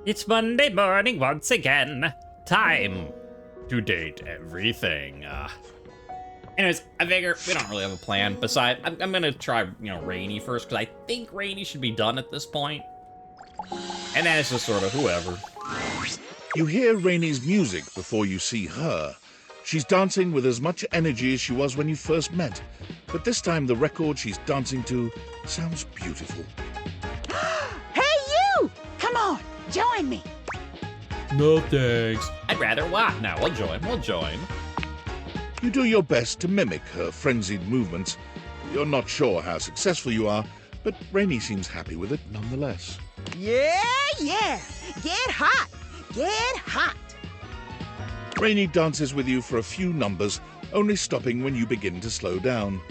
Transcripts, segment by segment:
It's Monday morning once again. Time to date everything. Anyways, I figure we don't really have a plan. Besides, I'm gonna try, Rainy first, because I think Rainy should be done at this point. And then it's just sort of whoever. You hear Rainy's music before you see her. She's dancing with as much energy as she was when you first met. But this time the record she's dancing to sounds beautiful. Hey, you! Come on, join me. No thanks. I'd rather what? No, we'll join. You do your best to mimic her frenzied movements. You're not sure how successful you are, but Rainy seems happy with it nonetheless. Yeah. Get hot. Rainy dances with you for a few numbers, only stopping when you begin to slow down.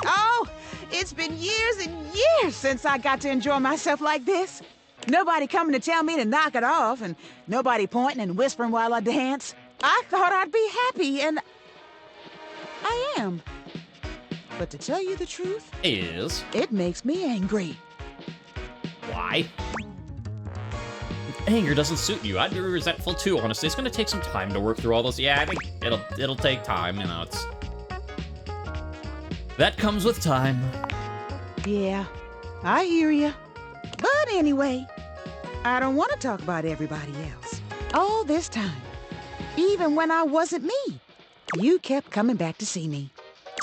Oh, it's been years and years since I got to enjoy myself like this. Nobody coming to tell me to knock it off, and nobody pointing and whispering while I dance. I thought I'd be happy, and I am. But to tell you the truth, it makes me angry. Why? Anger doesn't suit you. I'd be resentful too, honestly. It's gonna take some time to work through all those. Yeah, I think it'll take time, it's... That comes with time. Yeah, I hear ya. But anyway, I don't want to talk about everybody else. All this time, even when I wasn't me, you kept coming back to see me.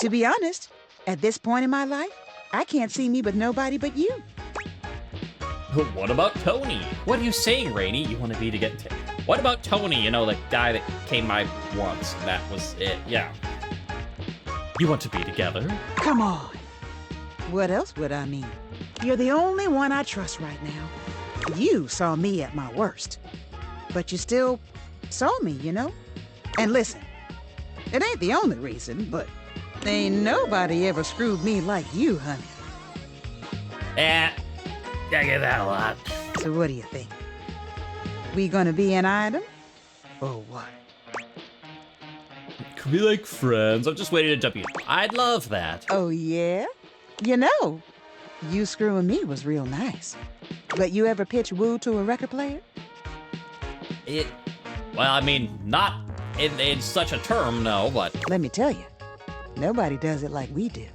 To be honest, at this point in my life, I can't see me with nobody but you. What about Tony? What are you saying, Rainy? You want to be together? What about Tony? The guy that came by once. That was it. Yeah. You want to be together? Come on. What else would I mean? You're the only one I trust right now. You saw me at my worst. But you still saw me, And listen, it ain't the only reason, but ain't nobody ever screwed me like you, honey. I get that a lot. So what do you think? We gonna be an item? Or what? Could be like friends. I'm just waiting to jump you. I'd love that. Oh, yeah? You screwing me was real nice. But you ever pitch woo to a record player? Not in such a term, no, but... Let me tell you, nobody does it like we do.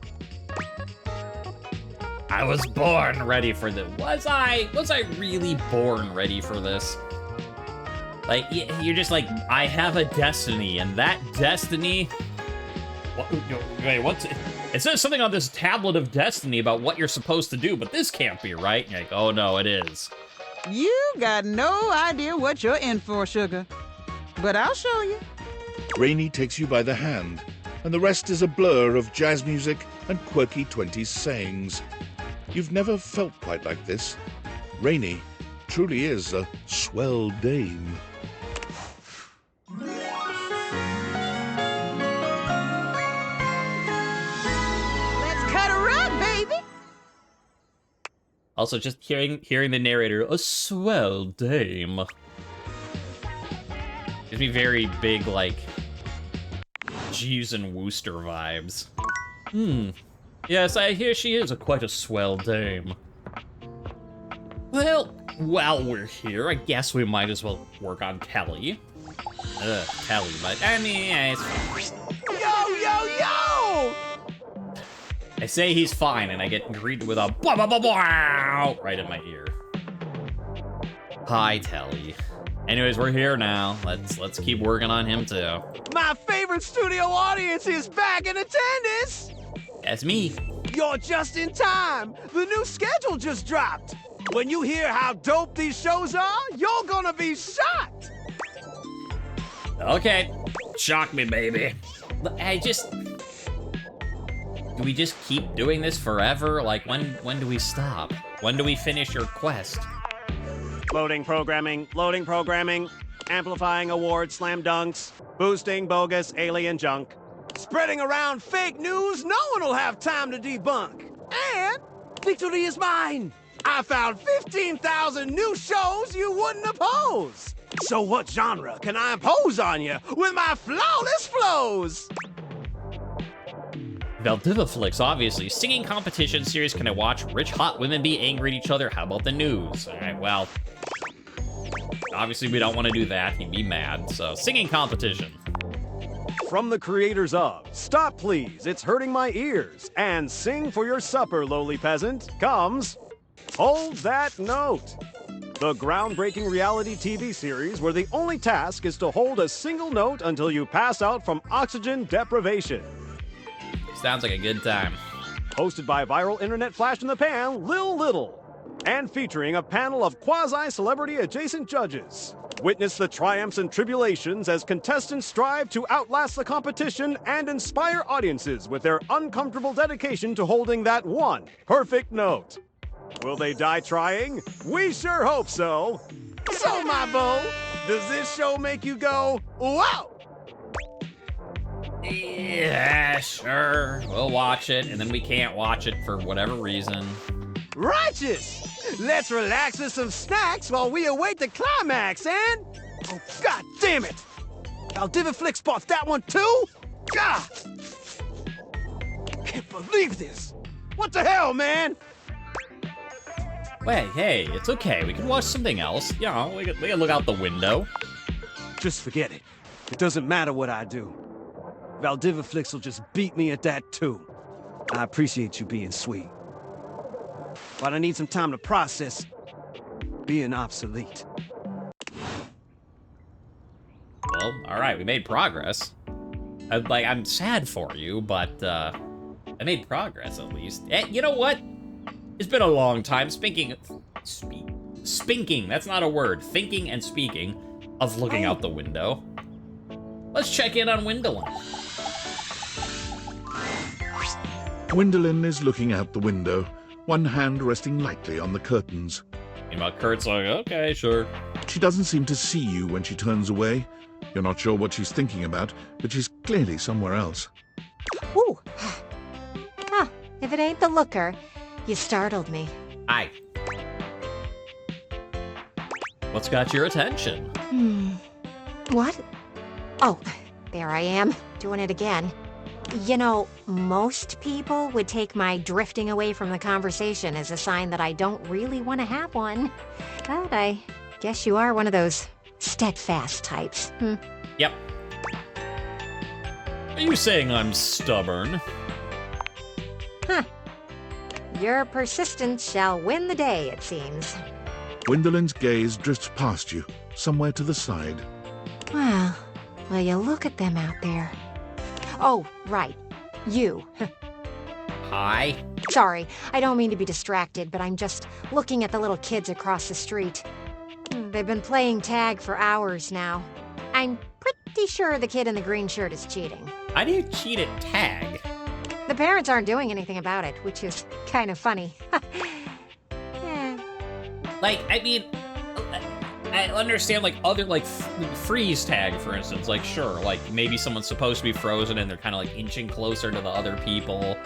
I was born ready for this. Was I really born ready for this? You're just like, I have a destiny, and that destiny... Wait, what's it? It says something on this tablet of destiny about what you're supposed to do, but this can't be right. You're like, oh no, it is. You got no idea what you're in for, sugar. But I'll show you. Rainy takes you by the hand, and the rest is a blur of jazz music and quirky 20s sayings. You've never felt quite like this. Rainy truly is a swell dame. Let's cut a rug, baby. Also, just hearing the narrator, a swell dame. Gives me very big, Jeeves and Wooster vibes. Yes, I hear she is quite a swell dame. Well, while we're here, I guess we might as well work on Telly. Telly, but it's fine. Yo! I say he's fine, and I get greeted with a blah right in my ear. Hi, Telly. Anyways, we're here now. Let's keep working on him too. My favorite studio audience is back in attendance! That's me. You're just in time! The new schedule just dropped! When you hear how dope these shows are, you're gonna be shocked! Okay, shock me, baby. Do we just keep doing this forever? When do we stop? When do we finish your quest? Loading programming, amplifying award slam dunks, boosting bogus alien junk, spreading around fake news no one will have time to debunk. And victory is mine! I found 15,000 new shows you wouldn't oppose! So what genre can I impose on you with my flawless flows? Valdivaflix, obviously. Singing competition series. Can I watch rich hot women be angry at each other? How about the news? Alright, well. obviously we don't want to do that. He'd be mad. So, singing competition. From the creators of Stop Please, It's Hurting My Ears, and Sing for Your Supper, Lowly Peasant, comes Hold That Note. The groundbreaking reality TV series where the only task is to hold a single note until you pass out from oxygen deprivation. Sounds like a good time. Hosted by viral internet flash in the pan, Lil Little. And featuring a panel of quasi-celebrity adjacent judges. Witness the triumphs and tribulations as contestants strive to outlast the competition and inspire audiences with their uncomfortable dedication to holding that one perfect note. Will they die trying? We sure hope so. So, my beau, does this show make you go, wow? Yeah, sure. We'll watch it, and then we can't watch it for whatever reason. Righteous! Let's relax with some snacks while we await the climax, and... Oh, god damn it! Valdiviflix bought that one too? God! Can't believe this! What the hell, man? Wait, hey, it's okay. We can watch something else. You know, we can look out the window. Just forget it. It doesn't matter what I do. Valdiviflix will just beat me at that too. I appreciate you being sweet. But I need some time to process being obsolete. Well, all right, we made progress. I'm sad for you, but I made progress at least. You know what? It's been a long time spinking, that's not a word. Thinking and speaking of looking out the window. Let's check in on Windolin. Windolin is looking out the window, one hand resting lightly on the curtains. Meanwhile, Kurt's like, okay, sure. She doesn't seem to see you when she turns away. You're not sure what she's thinking about, but she's clearly somewhere else. Ooh. Huh. If it ain't the looker, you startled me. Hi. What's got your attention? What? Oh, there I am, doing it again. You know, most people would take my drifting away from the conversation as a sign that I don't really want to have one. But I guess you are one of those steadfast types. Yep. Are you saying I'm stubborn? Huh. Your persistence shall win the day, it seems. Windolin's gaze drifts past you, somewhere to the side. Well, will you look at them out there? Oh, right. You. Hi. Sorry, I don't mean to be distracted, but I'm just looking at the little kids across the street. They've been playing tag for hours now. I'm pretty sure the kid in the green shirt is cheating. How do you cheat at tag? The parents aren't doing anything about it, which is kind of funny. Like, I mean, I understand, like, other, like, freeze tag, for instance. Like, sure, like, maybe someone's supposed to be frozen and they're kind of, like, inching closer to the other people.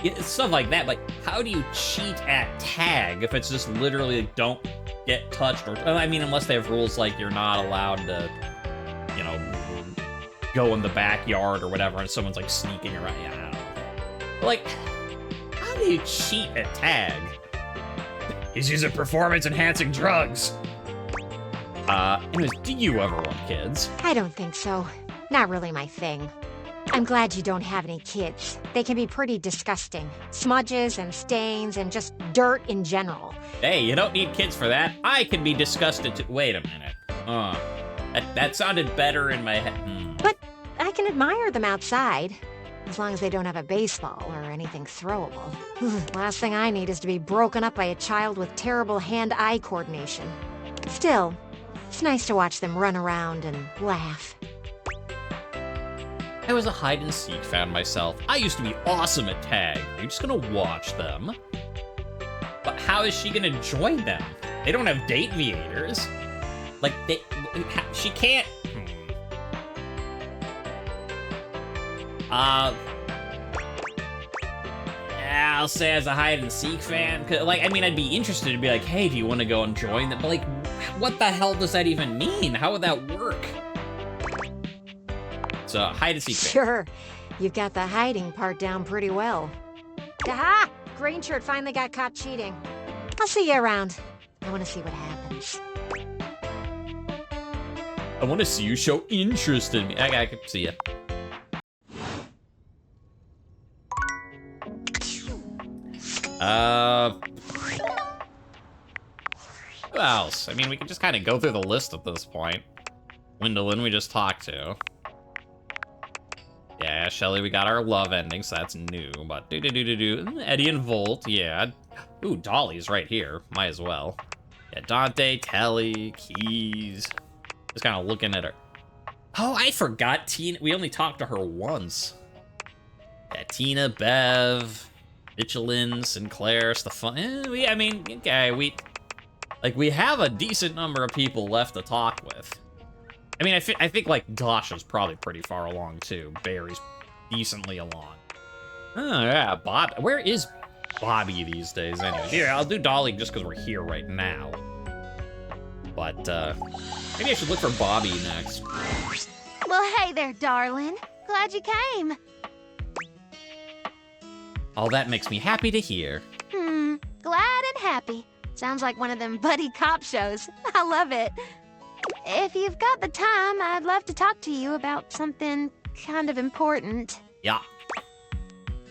Yeah, stuff like that. Like, how do you cheat at tag if it's just literally, like, don't get touched? Or, I mean, unless they have rules like you're not allowed to, you know, go in the backyard or whatever, and someone's, like, sneaking around. Yeah, I don't know. But, like, how do you cheat at tag? He's using performance-enhancing drugs. Anyways, do you ever want kids? I don't think so. Not really my thing. I'm glad you don't have any kids. They can be pretty disgusting. Smudges and stains and just dirt in general. Hey, you don't need kids for that. I can be disgusted too. Wait a minute. That sounded better in my head. But I can admire them outside. As long as they don't have a baseball or anything throwable. Last thing I need is to be broken up by a child with terrible hand-eye coordination. Still, it's nice to watch them run around and laugh. I was a hide-and-seek fan myself. I used to be awesome at tag. Are you just gonna watch them? But how is she gonna join them? They don't have date viators. Like, she can't... Yeah, I'll say as a hide-and-seek fan, 'cause, like, I mean, I'd be interested to be like, hey, do you want to go and join them? But, like, what the hell does that even mean? How would that work? So, hide-and-seek fan. Sure, you've got the hiding part down pretty well. Aha! Green shirt finally got caught cheating. I'll see you around. I want to see what happens. I want to see you show interest in me. I can see it. Who else? I mean, we can just kind of go through the list at this point. Gwendolyn, we just talked to. Yeah, Shelly, we got our love ending, so that's new. But Eddie and Volt, yeah. Ooh, Dolly's right here. Might as well. Yeah, Dante, Telly, Keys. Just kind of looking at her. Oh, I forgot Tina. We only talked to her once. Yeah, Tina, Bev, Michelin, Sinclair, Stefan. I mean, okay, we have a decent number of people left to talk with. I mean, I think like Dasha's probably pretty far along too. Barry's decently along. Oh yeah, Bob. Where is Bobby these days anyway? Here, I'll do Dolly just because we're here right now. But maybe I should look for Bobby next. Well, hey there, darling. Glad you came. All that makes me happy to hear. Glad and happy. Sounds like one of them buddy cop shows. I love it. If you've got the time, I'd love to talk to you about something kind of important. Yeah.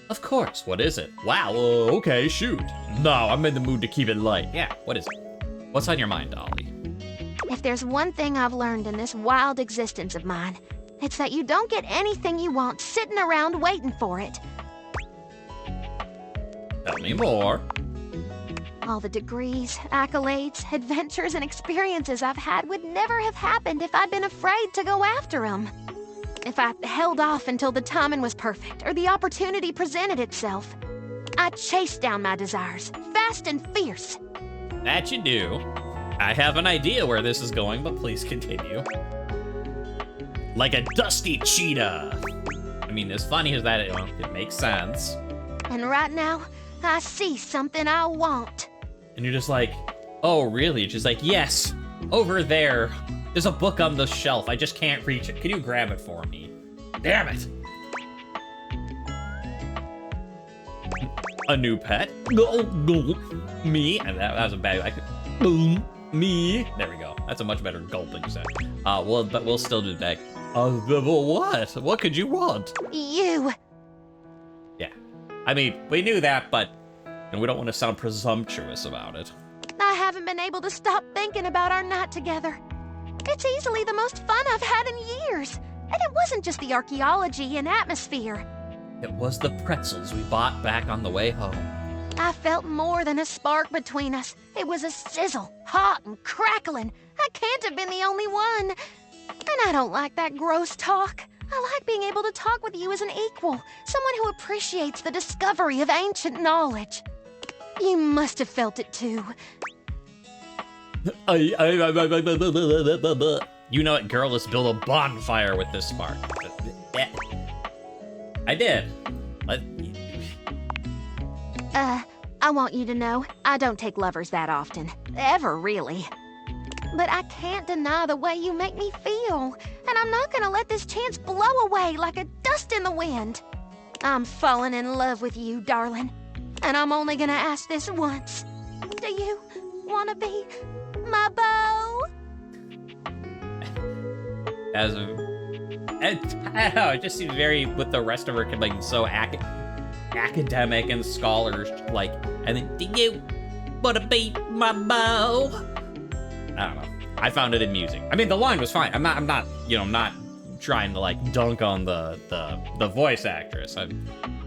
Of course. What is it? Wow. Okay, shoot. No, I'm in the mood to keep it light. Yeah, what is it? What's on your mind, Dolly? If there's one thing I've learned in this wild existence of mine, it's that you don't get anything you want sitting around waiting for it. Tell me more. All the degrees, accolades, adventures, and experiences I've had would never have happened if I'd been afraid to go after them. If I held off until the timing was perfect or the opportunity presented itself. I chased down my desires, fast and fierce. That you do. I have an idea where this is going, but please continue. Like a dusty cheetah. I mean, as funny as that, it makes sense. And right now, I see something I want. And you're just like, oh, really? She's like, yes, over there. There's a book on the shelf. I just can't reach it. Can you grab it for me? Damn it. A new pet? Me? And that was a bad, me. There we go. That's a much better gulping sound. But we'll still do that. What? What could you want? You. Yeah. I mean, we knew that, but we don't want to sound presumptuous about it. I haven't been able to stop thinking about our night together. It's easily the most fun I've had in years. And it wasn't just the archaeology and atmosphere. It was the pretzels we bought back on the way home. I felt more than a spark between us. It was a sizzle, hot and crackling. I can't have been the only one. And I don't like that gross talk. I like being able to talk with you as an equal, someone who appreciates the discovery of ancient knowledge. You must have felt it too. You know it, girl. Let's build a bonfire with this spark. I did. I want you to know, I don't take lovers that often. Ever, really. But I can't deny the way you make me feel. And I'm not gonna let this chance blow away like a dust in the wind. I'm falling in love with you, darling. And I'm only gonna ask this once. Do you wanna be my beau? I don't know, it just seems very, with the rest of her, like, so academic and scholars, like, and then, do you wanna be my beau? I don't know. I found it amusing. I mean, the line was fine. I'm not, not trying to, like, dunk on the voice actress.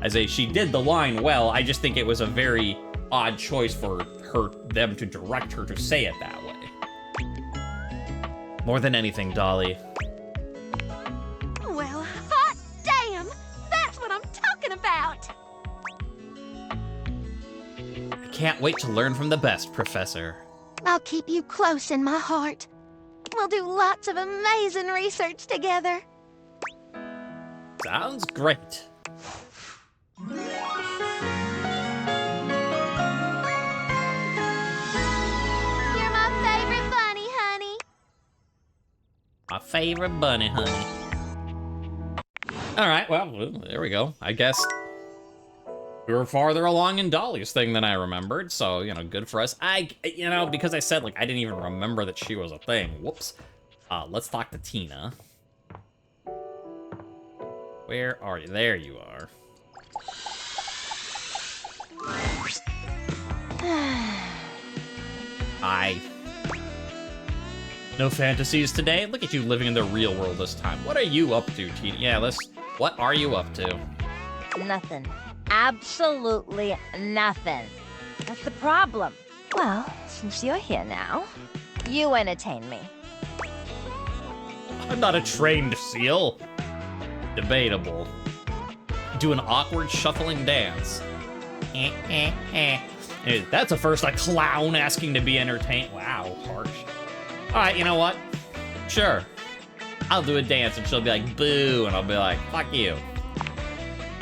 I say she did the line well. I just think it was a very odd choice for them to direct her to say it that way. More than anything, Dolly. Well, hot damn! That's what I'm talking about! I can't wait to learn from the best, Professor. I'll keep you close in my heart. We'll do lots of amazing research together. Sounds great. You're my favorite bunny, honey. My favorite bunny, honey. All right, well, there we go. I guess we were farther along in Dolly's thing than I remembered, so, good for us. Because I said, like, I didn't even remember that she was a thing. Whoops. Let's talk to Tina. Where are you? There you are. No fantasies today? Look at you living in the real world this time. What are you up to, Tina? Yeah, what are you up to? Nothing. Absolutely nothing. That's the problem. Well, since you're here now, you entertain me. I'm not a trained seal. Debatable. Do an awkward shuffling dance. That's a first, a clown asking to be entertained. Wow, harsh. Alright, you know what? Sure. I'll do a dance and she'll be like, boo, and I'll be like, fuck you.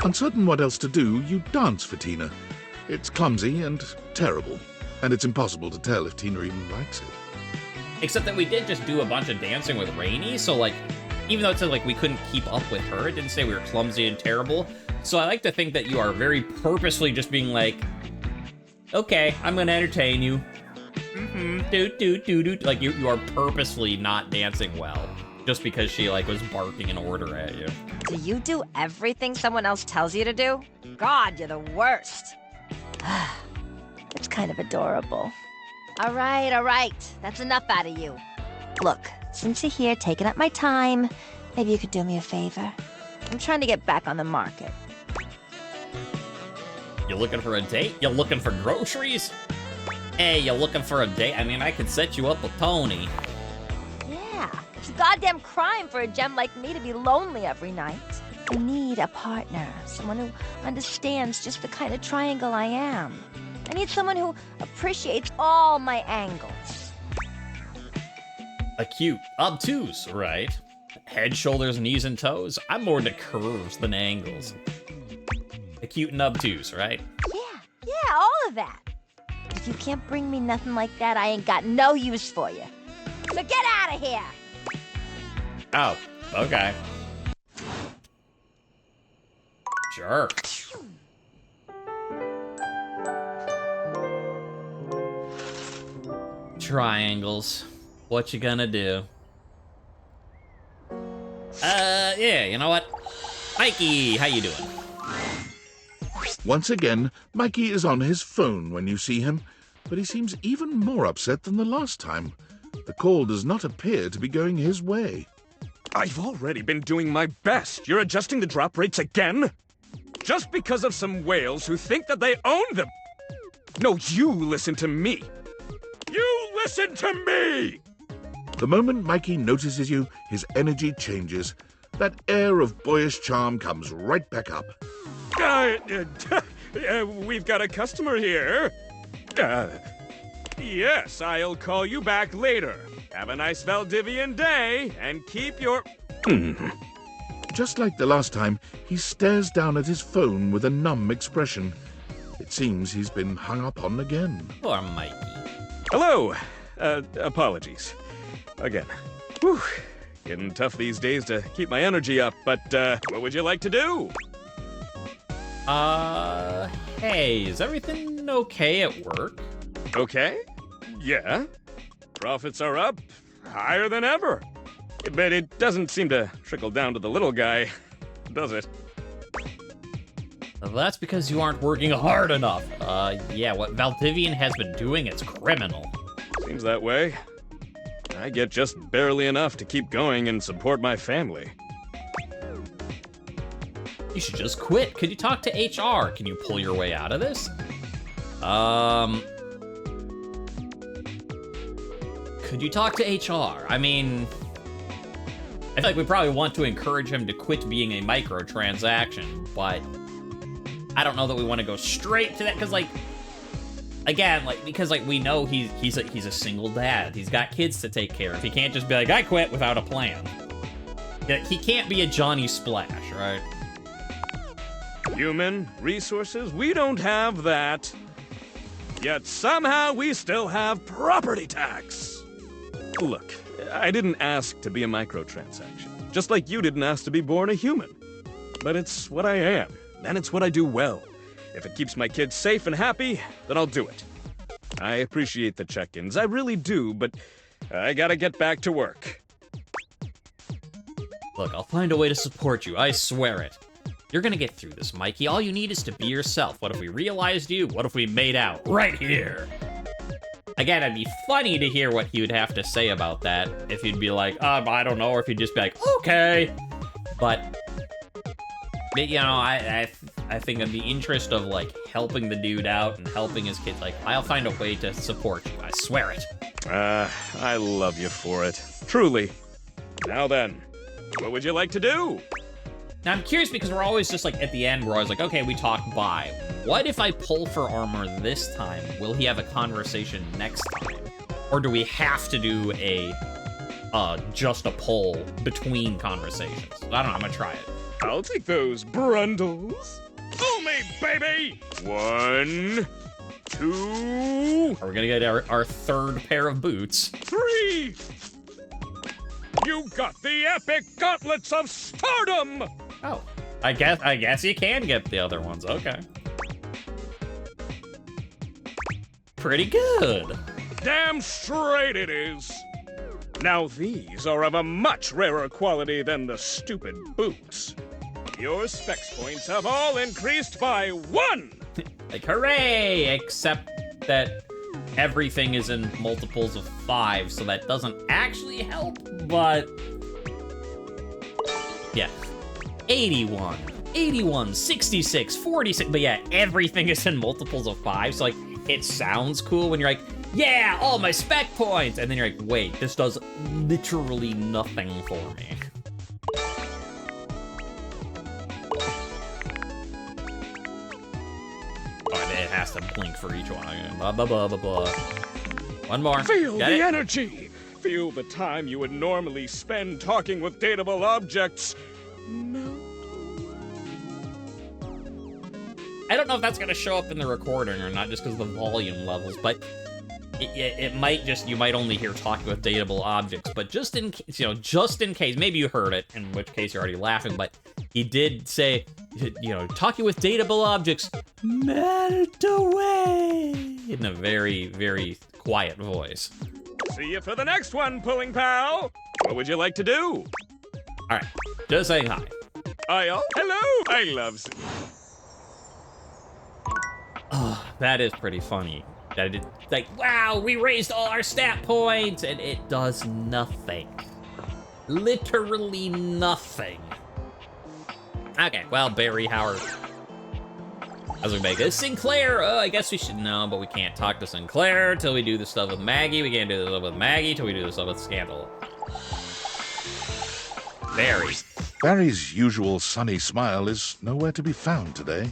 Uncertain what else to do, you dance for Tina. It's clumsy and terrible, and it's impossible to tell if Tina even likes it. Except that we did just do a bunch of dancing with Rainy, so like, even though it said like we couldn't keep up with her, it didn't say we were clumsy and terrible. So I like to think that you are very purposely just being like, okay, I'm gonna entertain you. Like you are purposefully not dancing well, just because she like was barking an order at you. Do you do everything someone else tells you to do? God, you're the worst. It's kind of adorable. All right. That's enough out of you. Look, since you're here taking up my time, maybe you could do me a favor. I'm trying to get back on the market. You looking for a date? You looking for groceries? Hey, you looking for a date? I mean, I could set you up with Tony. Yeah, it's a goddamn crime for a gem like me to be lonely every night. I need a partner, someone who understands just the kind of triangle I am. I need someone who appreciates all my angles. A cute, obtuse, right? Head, shoulders, knees, and toes? I'm more into curves than angles. A cute and obtuse, right? Yeah, all of that. If you can't bring me nothing like that, I ain't got no use for you. So get out of here! Oh, okay. Sure. Triangles. What you gonna do? Yeah, you know what? Mikey, how you doing? Once again, Mikey is on his phone when you see him, but he seems even more upset than the last time. The call does not appear to be going his way. I've already been doing my best. You're adjusting the drop rates again? Just because of some whales who think that they own them. No, you listen to me. You listen to me! The moment Mikey notices you, his energy changes. That air of boyish charm comes right back up. We've got a customer here. Yes, I'll call you back later. Have a nice Valdivian day, and keep your... Just like the last time, he stares down at his phone with a numb expression. It seems he's been hung up on again. Poor Mikey. Hello. Apologies. Again. Whew. Getting tough these days to keep my energy up, but, what would you like to do? Hey, is everything okay at work? Okay. Yeah. Profits are up, higher than ever. But it doesn't seem to trickle down to the little guy, does it? Well, that's because you aren't working hard enough. Yeah, what Valdivian has been doing, it's criminal. Seems that way. I get just barely enough to keep going and support my family. You should just quit. Could you talk to HR? Can you pull your way out of this? Could you talk to HR? I mean, I feel like we probably want to encourage him to quit being a microtransaction, but I don't know that we want to go straight to that, because, like, again, like, because, like, we know he's a single dad. He's got kids to take care of. He can't just be like, I quit without a plan. He can't be a Johnny Splash, right? Human resources, we don't have that. Yet somehow we still have property tax. Look, I didn't ask to be a microtransaction, just like you didn't ask to be born a human. But it's what I am, and it's what I do well. If it keeps my kids safe and happy, then I'll do it. I appreciate the check-ins, I really do, but I gotta get back to work. Look, I'll find a way to support you, I swear it. You're gonna get through this, Mikey. All you need is to be yourself. What if we realized you? What if we made out? Right here! Again, it'd be funny to hear what he would have to say about that. If he'd be like, I don't know, or if he'd just be like, okay. But you know, I think in the interest of, like, helping the dude out and helping his kids, like, I'll find a way to support you. I swear it. I love you for it. Truly. Now then, what would you like to do? Now, I'm curious because we're always just, like, at the end, we're always like, okay, we talk bye. What if I pull for armor this time? Will he have a conversation next time? Or do we have to do just a pull between conversations? I don't know, I'm gonna try it. I'll take those brundles. Fool me, baby! 1, 2... Are we gonna get our third pair of boots? 3! You got the Epic Gauntlets of Stardom! Oh, I guess you can get the other ones, okay. Pretty good. Damn straight it is. Now these are of a much rarer quality than the stupid boots. Your specs points have all increased by 1! Like, hooray! Except that everything is in multiples of 5, so that doesn't actually help, but... yeah. 81, 66, 46, but yeah, everything is in multiples of 5, so, like, it sounds cool when you're like, yeah, all my spec points! And then you're like, wait, this does literally nothing for me. Oh, it has to blink for each one. Blah, blah, blah, blah, blah. One more. Feel Got the it? energy! Feel the time you would normally spend talking with dateable objects. I don't know if that's gonna show up in the recording or not, just because of the volume levels, but it might just, you might only hear talking with dateable objects, but just in case, just in case, maybe you heard it, in which case you're already laughing, but he did say, talking with dateable objects, melt away, in a very, very quiet voice. See you for the next one, Pulling Pal! What would you like to do? Alright, just saying hi. Hello! I love... Oh, that is pretty funny. That it, like, wow, we raised all our stat points, and it does nothing. Literally nothing. Okay, well, Barry, Howard. As we make this, Sinclair, I guess we should know, but we can't talk to Sinclair till we do the stuff with Maggie. We can't do the stuff with Maggie till we do the stuff with Scandal. Barry. Barry's usual sunny smile is nowhere to be found today.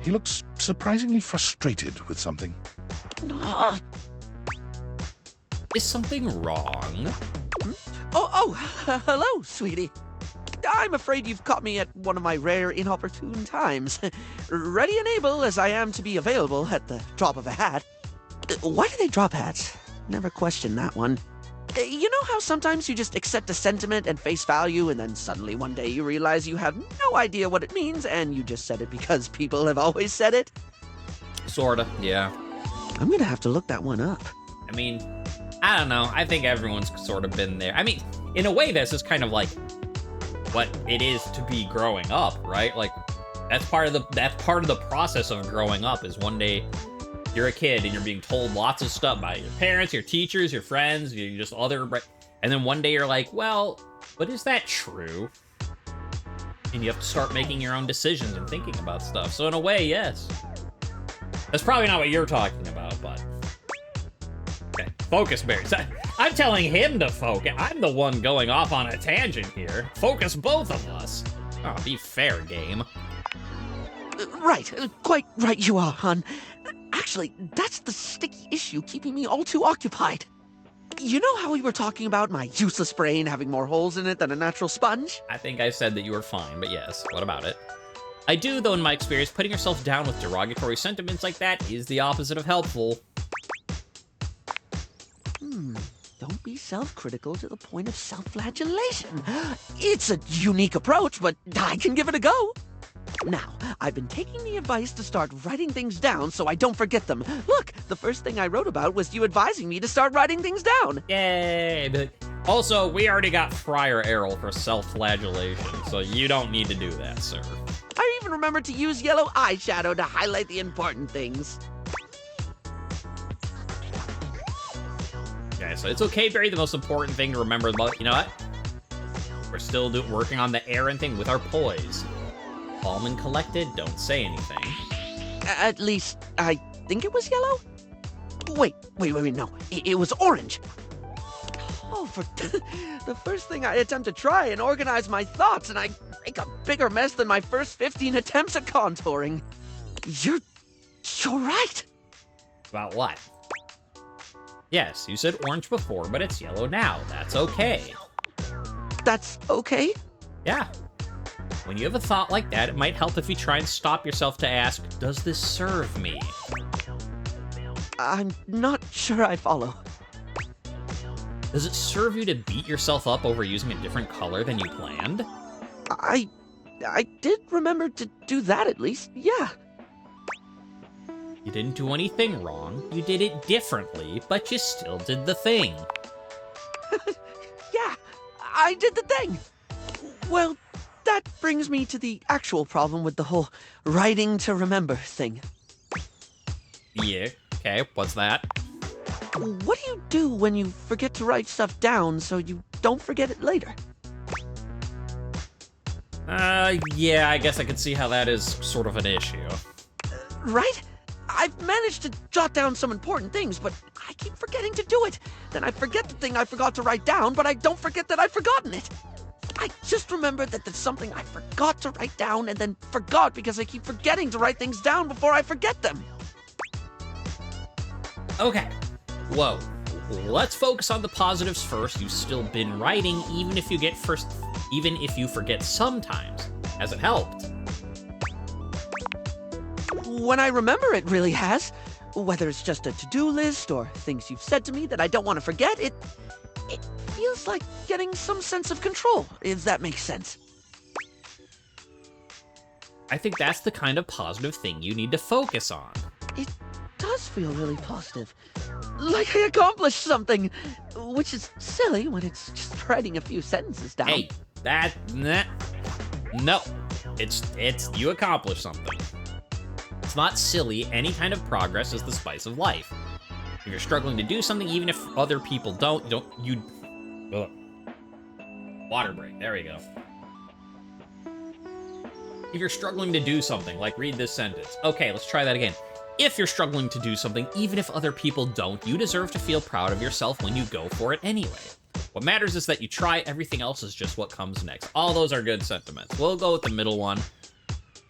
He looks surprisingly frustrated with something. Is something wrong? Hello, sweetie. I'm afraid you've caught me at one of my rare, inopportune times. Ready and able as I am to be available at the drop of a hat. Why do they drop hats? Never questioned that one. You know how sometimes you just accept a sentiment at face value and then suddenly one day you realize you have no idea what it means and you just said it because people have always said it? Sorta, yeah. I'm gonna have to look that one up. I mean, I don't know. I think everyone's sort of been there. I mean, in a way, this is kind of like what it is to be growing up, right? Like, that's part of the process of growing up. Is one day you're a kid and you're being told lots of stuff by your parents, your teachers, your friends, you just other, and then one day you're like, well, but is that true? And you have to start making your own decisions and thinking about stuff. So in a way, yes. That's probably not what you're talking about, but... okay, focus, Barry. I'm telling him to focus. I'm the one going off on a tangent here. Focus both of us. Oh, be fair, game. Right, quite right you are, hon. Actually, that's the sticky issue keeping me all too occupied. You know how we were talking about my useless brain having more holes in it than a natural sponge? I think I said that you were fine, but yes, what about it? I do, though, in my experience, putting yourself down with derogatory sentiments like that is the opposite of helpful. Don't be self-critical to the point of self-flagellation. It's a unique approach, but I can give it a go. Now, I've been taking the advice to start writing things down so I don't forget them. Look, the first thing I wrote about was you advising me to start writing things down. Yay! But Also, we already got Friar Arrow for self-flagellation, so you don't need to do that, sir. I even remembered to use yellow eyeshadow to highlight the important things. Okay, so it's okay, Barry. The most important thing to remember about, you know what? We're still working on the Aaron thing with our poise. Calm and collected, don't say anything. At least, I think it was yellow? Wait, no. It was orange. Oh, for the first thing I attempt to try and organize my thoughts, and I make a bigger mess than my first 15 attempts at contouring. You're right. About what? Yes, you said orange before, but it's yellow now. That's okay. That's okay? Yeah. When you have a thought like that, it might help if you try and stop yourself to ask, does this serve me? I'm not sure I follow. Does it serve you to beat yourself up over using a different color than you planned? I did remember to do that at least, yeah. You didn't do anything wrong, you did it differently, but you still did the thing. Yeah, I did the thing. Well, that brings me to the actual problem with the whole writing to remember thing. Yeah, okay, what's that? What do you do when you forget to write stuff down so you don't forget it later? Yeah, I guess I can see how that is sort of an issue. Right? I've managed to jot down some important things, but I keep forgetting to do it. Then I forget the thing I forgot to write down, but I don't forget that I've forgotten it. I just remembered that there's something I forgot to write down and then forgot because I keep forgetting to write things down before I forget them. Okay. Whoa. Let's focus on the positives first. You've still been writing, even if you forget sometimes. Has it helped? When I remember, it really has. Whether it's just a to-do list or things you've said to me that I don't want to forget, it feels like getting some sense of control, if that makes sense. I think that's the kind of positive thing you need to focus on. It does feel really positive. Like I accomplished something, which is silly when it's just writing a few sentences down. Hey, no. It's you accomplished something. It's not silly. Any kind of progress is the spice of life. If you're struggling to do something, even if other people don't, ugh. Water break, there we go. If you're struggling to do something, like read this sentence. Okay, let's try that again. If you're struggling to do something, even if other people don't, you deserve to feel proud of yourself when you go for it anyway. What matters is that you try, everything else is just what comes next. All those are good sentiments. We'll go with the middle one.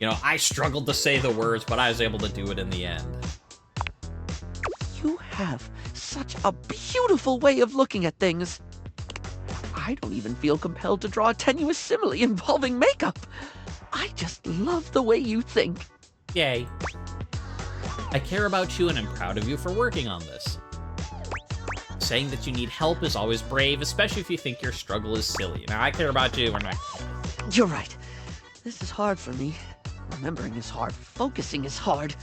You know, I struggled to say the words, but I was able to do it in the end. You have such a beautiful way of looking at things. I don't even feel compelled to draw a tenuous simile involving makeup. I just love the way you think. Yay. I care about you and I'm proud of you for working on this. Saying that you need help is always brave, especially if you think your struggle is silly. Now, I care about you and You're right. This is hard for me. Remembering is hard. Focusing is hard.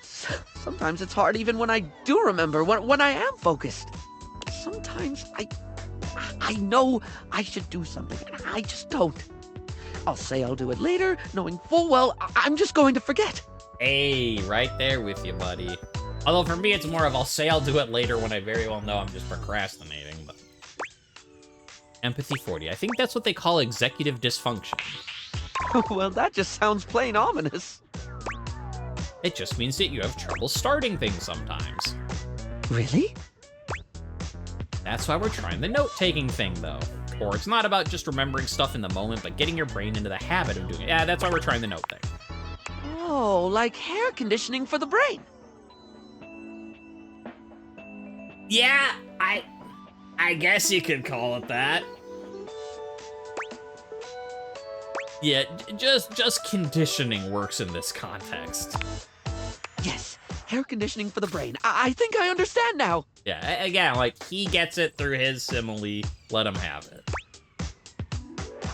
Sometimes it's hard even when I do remember, when I am focused. Sometimes I know I should do something, and I just don't. I'll say I'll do it later, knowing full well I'm just going to forget. Hey, right there with you, buddy. Although for me, it's more of I'll say I'll do it later when I very well know I'm just procrastinating. But Empathy 40. I think that's what they call executive dysfunction. Well, that just sounds plain ominous. It just means that you have trouble starting things sometimes. Really? That's why we're trying the note-taking thing, though. Or it's not about just remembering stuff in the moment, but getting your brain into the habit of doing it. Yeah, that's why we're trying the note thing. Oh, like hair conditioning for the brain. Yeah, I guess you could call it that. Yeah, just conditioning works in this context. Yes, hair conditioning for the brain. I think I understand now. Yeah, again, like, he gets it through his simile. Let him have it.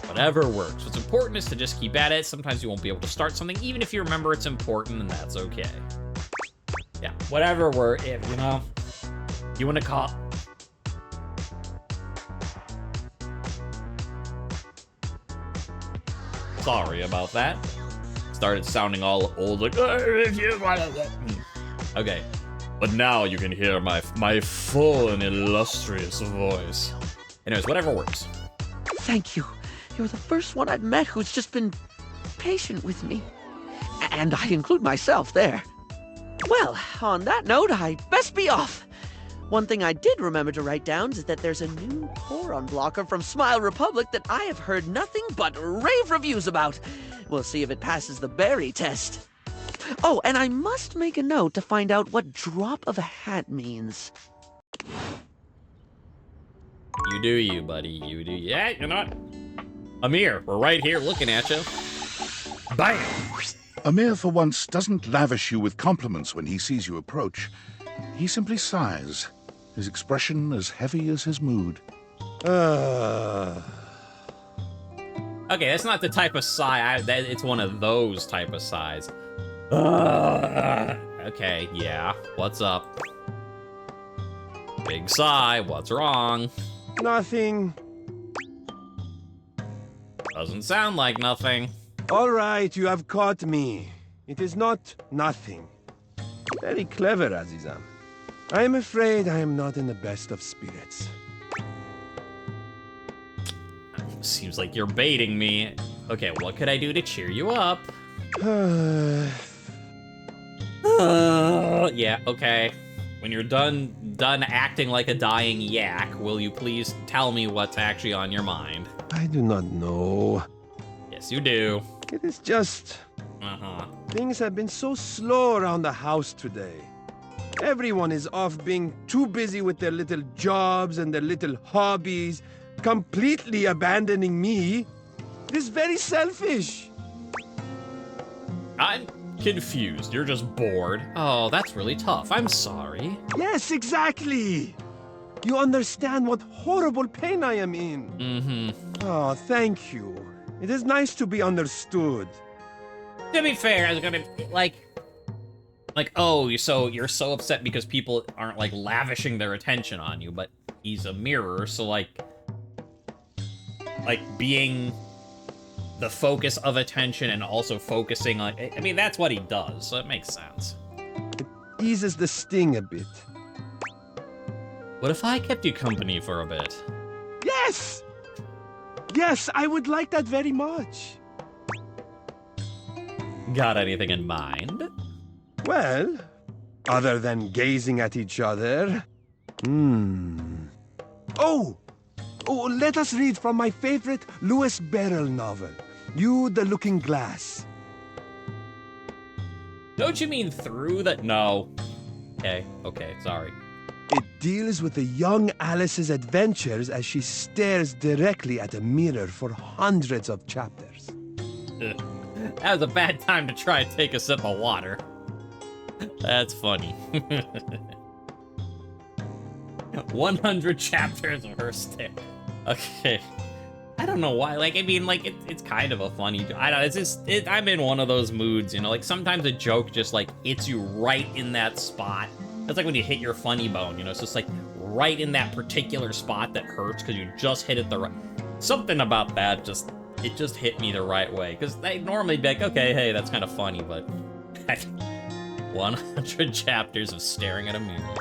Whatever works. What's important is to just keep at it. Sometimes you won't be able to start something, even if you remember it's important, and that's okay. Yeah, whatever works, you know, you want to call... Sorry about that. Started sounding all old, like, okay. But now you can hear my full and illustrious voice. Anyways, whatever works. Thank you. You're the first one I've met who's just been patient with me. And I include myself there. Well, on that note, I best be off. One thing I did remember to write down is that there's a new Boron blocker from Smile Republic that I have heard nothing but rave reviews about. We'll see if it passes the berry test. Oh, and I must make a note to find out what drop of a hat means. You do you, buddy. You do. Yeah, you're not. Amir, we're right here looking at you. Bam! Amir, for once, doesn't lavish you with compliments when he sees you approach. He simply sighs, his expression as heavy as his mood. Okay, that's not the type of sigh. It's one of those type of sighs. Okay, yeah. What's up? Big sigh. What's wrong? Nothing. Doesn't sound like nothing. All right, you have caught me. It is not nothing. Very clever, Azizam. I am afraid I am not in the best of spirits. Seems like you're baiting me. Okay, what could I do to cheer you up? Yeah, okay. When you're done acting like a dying yak, will you please tell me what's actually on your mind? I do not know. Yes, you do. It is just... Uh-huh. Things have been so slow around the house today. Everyone is off being too busy with their little jobs and their little hobbies, completely abandoning me. It is very selfish. I'm confused. You're just bored. Oh, that's really tough. I'm sorry. Yes, exactly. You understand what horrible pain I am in. Mm-hmm. Oh, thank you. It is nice to be understood. To be fair, I was gonna, like, oh, you're so upset because people aren't, like, lavishing their attention on you, but he's a mirror, so, like, being the focus of attention and also focusing on... I mean, that's what he does, so it makes sense. It eases the sting a bit. What if I kept you company for a bit? Yes! Yes, I would like that very much. Got anything in mind? Well, other than gazing at each other... Oh, let us read from my favorite Lewis Barrel novel, You the Looking Glass. Don't you mean Through the... No. Okay, sorry. It deals with the young Alice's adventures as she stares directly at a mirror for hundreds of chapters. Ugh. That was a bad time to try and take a sip of water. That's funny. 100 chapters of her stare. Okay. I don't know why. Like, I mean, like, it's kind of a funny... I don't know, it's just... I'm in one of those moods, you know? Like, sometimes a joke just, like, hits you right in that spot. It's like when you hit your funny bone, you know? It's just, like, right in that particular spot that hurts because you just hit it the right... Something about that just... It just hit me the right way. Because I'd normally be like, okay, hey, that's kind of funny, but... 100 chapters of staring at a mirror.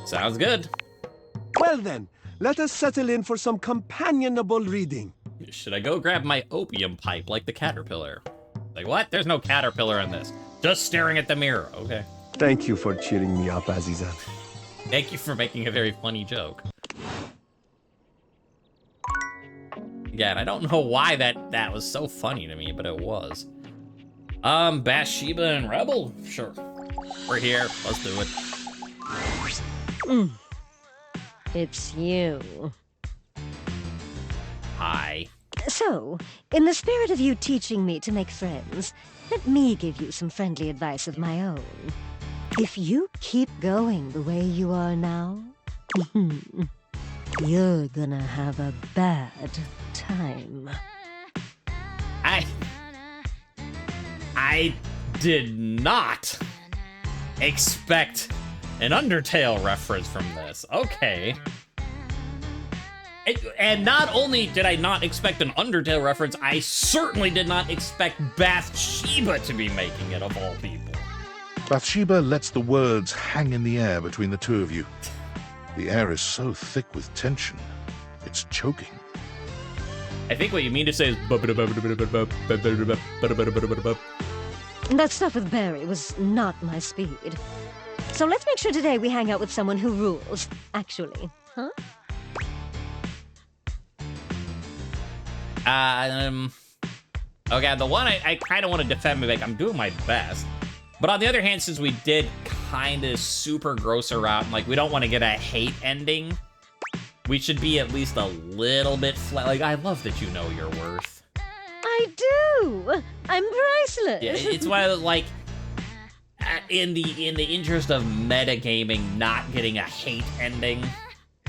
Sounds good. Well then, let us settle in for some companionable reading. Should I go grab my opium pipe like the caterpillar? Like, what? There's no caterpillar in this. Just staring at the mirror. Okay. Thank you for cheering me up, Aziza. Thank you for making a very funny joke. Again, I don't know why that was so funny to me, but it was. Bathsheba and Rebel? Sure. We're here. Let's do it. It's you. Hi. So, in the spirit of you teaching me to make friends, let me give you some friendly advice of my own. If you keep going the way you are now, you're gonna have a bad time. I did not expect an Undertale reference from this. Okay. And not only did I not expect an Undertale reference, I certainly did not expect Bathsheba to be making it, of all people. Bathsheba lets the words hang in the air between the two of you. The air is so thick with tension, it's choking. I think what you mean to say is... That stuff with Barry was not my speed. So let's make sure today we hang out with someone who rules, actually, huh? Okay, the one I kind of want to defend me, like, I'm doing my best. But on the other hand, since we did kind of super gross her out, and, like, we don't want to get a hate ending, we should be at least a little bit flat. Like, I love that you know your worth. I do! I'm priceless! Yeah, it's why, like, in the interest of metagaming not getting a hate ending,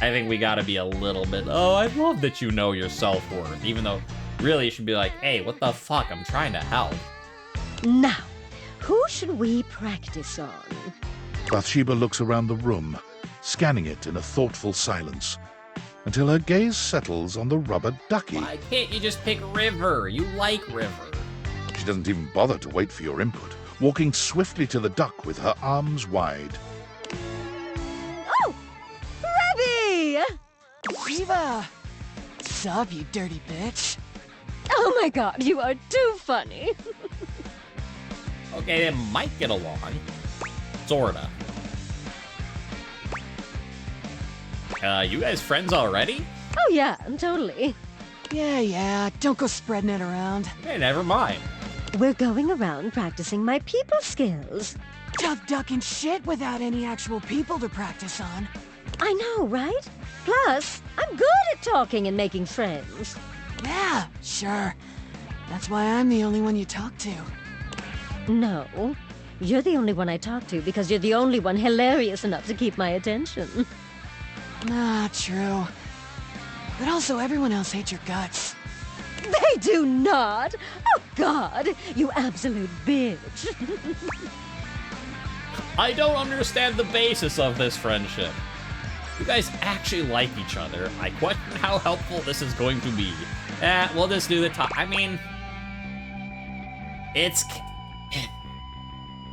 I think we gotta be a little bit, oh, I love that you know your self-worth, even though really you should be like, hey, what the fuck, I'm trying to help. Now, who should we practice on? Bathsheba looks around the room, scanning it in a thoughtful silence, until her gaze settles on the rubber ducky. Why can't you just pick River? You like River. She doesn't even bother to wait for your input, walking swiftly to the duck with her arms wide. Oh! Rebby! Shiva! Sup, you dirty bitch? Oh my god, you are too funny. Okay, they might get along. Sorta. You guys friends already? Oh yeah, totally. Yeah, don't go spreading it around. Okay, never mind. We're going around practicing my people skills. Tough ducking shit without any actual people to practice on. I know, right? Plus, I'm good at talking and making friends. Yeah, sure. That's why I'm the only one you talk to. No, you're the only one I talk to because you're the only one hilarious enough to keep my attention. Ah, true. But also, everyone else hates your guts. They do not! Oh, God! You absolute bitch! I don't understand the basis of this friendship. You guys actually like each other. I question how helpful this is going to be. We'll just do the top. I mean, it's...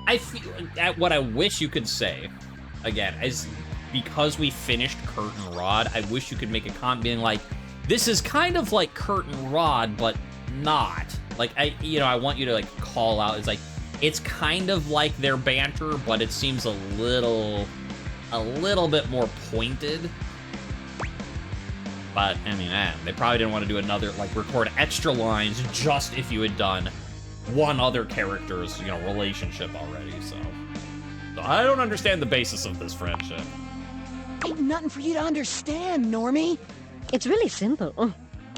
I feel what I wish you could say, again, is because we finished Curtain Rod, I wish you could make a comment being like, this is kind of like Curtain Rod, but not. Like, I want you to, like, call out, it's like, it's kind of like their banter, but it seems a little bit more pointed. But, I mean, they probably didn't want to do another, like, record extra lines just if you had done one other character's, relationship already, so I don't understand the basis of this friendship. Ain't nothing for you to understand, Normie. It's really simple.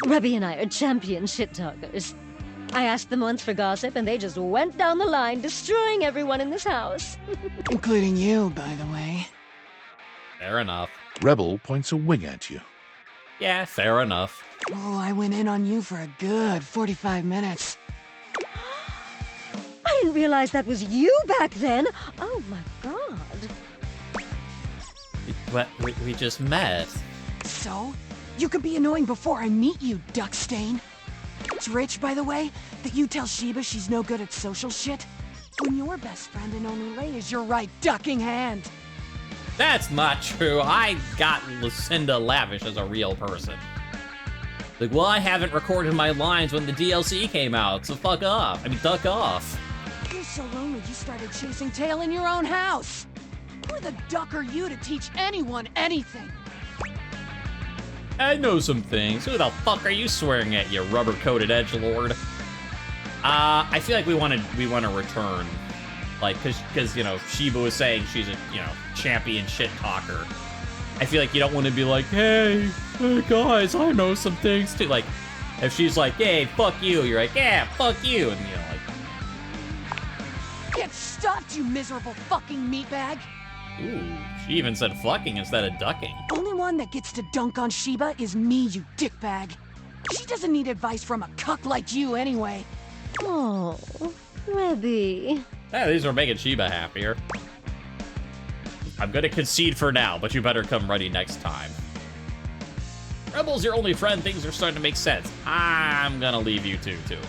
Rebby and I are champion shit-talkers. I asked them once for gossip, and they just went down the line, destroying everyone in this house. Including you, by the way. Fair enough. Rebel points a wing at you. Yeah, fair enough. Oh, I went in on you for a good 45 minutes. I didn't realize that was you back then. Oh, my God. We just met. So? You could be annoying before I meet you, Duckstain. It's rich, by the way, that you tell Sheba she's no good at social shit, when your best friend and only lay is your right ducking hand. That's not true. I got Lucinda Lavish as a real person. Like, well, I haven't recorded my lines when the DLC came out, so fuck off. I mean, duck off. You're so lonely you started chasing tail in your own house. Who the duck are you to teach anyone anything? I know some things. Who the fuck are you swearing at, you rubber-coated edgelord? I feel like we want to return, like, cause Sheba was saying she's a champion shit talker. I feel like you don't want to be like, hey guys, I know some things too. Like, if she's like, hey, fuck you, you're like, yeah, fuck you, and like, get stuffed, you miserable fucking meatbag. Ooh, she even said fucking instead of ducking. Only one that gets to dunk on Sheba is me, you dickbag. She doesn't need advice from a cuck like you anyway. Oh, Rebby. Yeah, these are making Sheba happier. I'm gonna concede for now, but you better come ready next time. Rebel's your only friend. Things are starting to make sense. I'm gonna leave you two to it.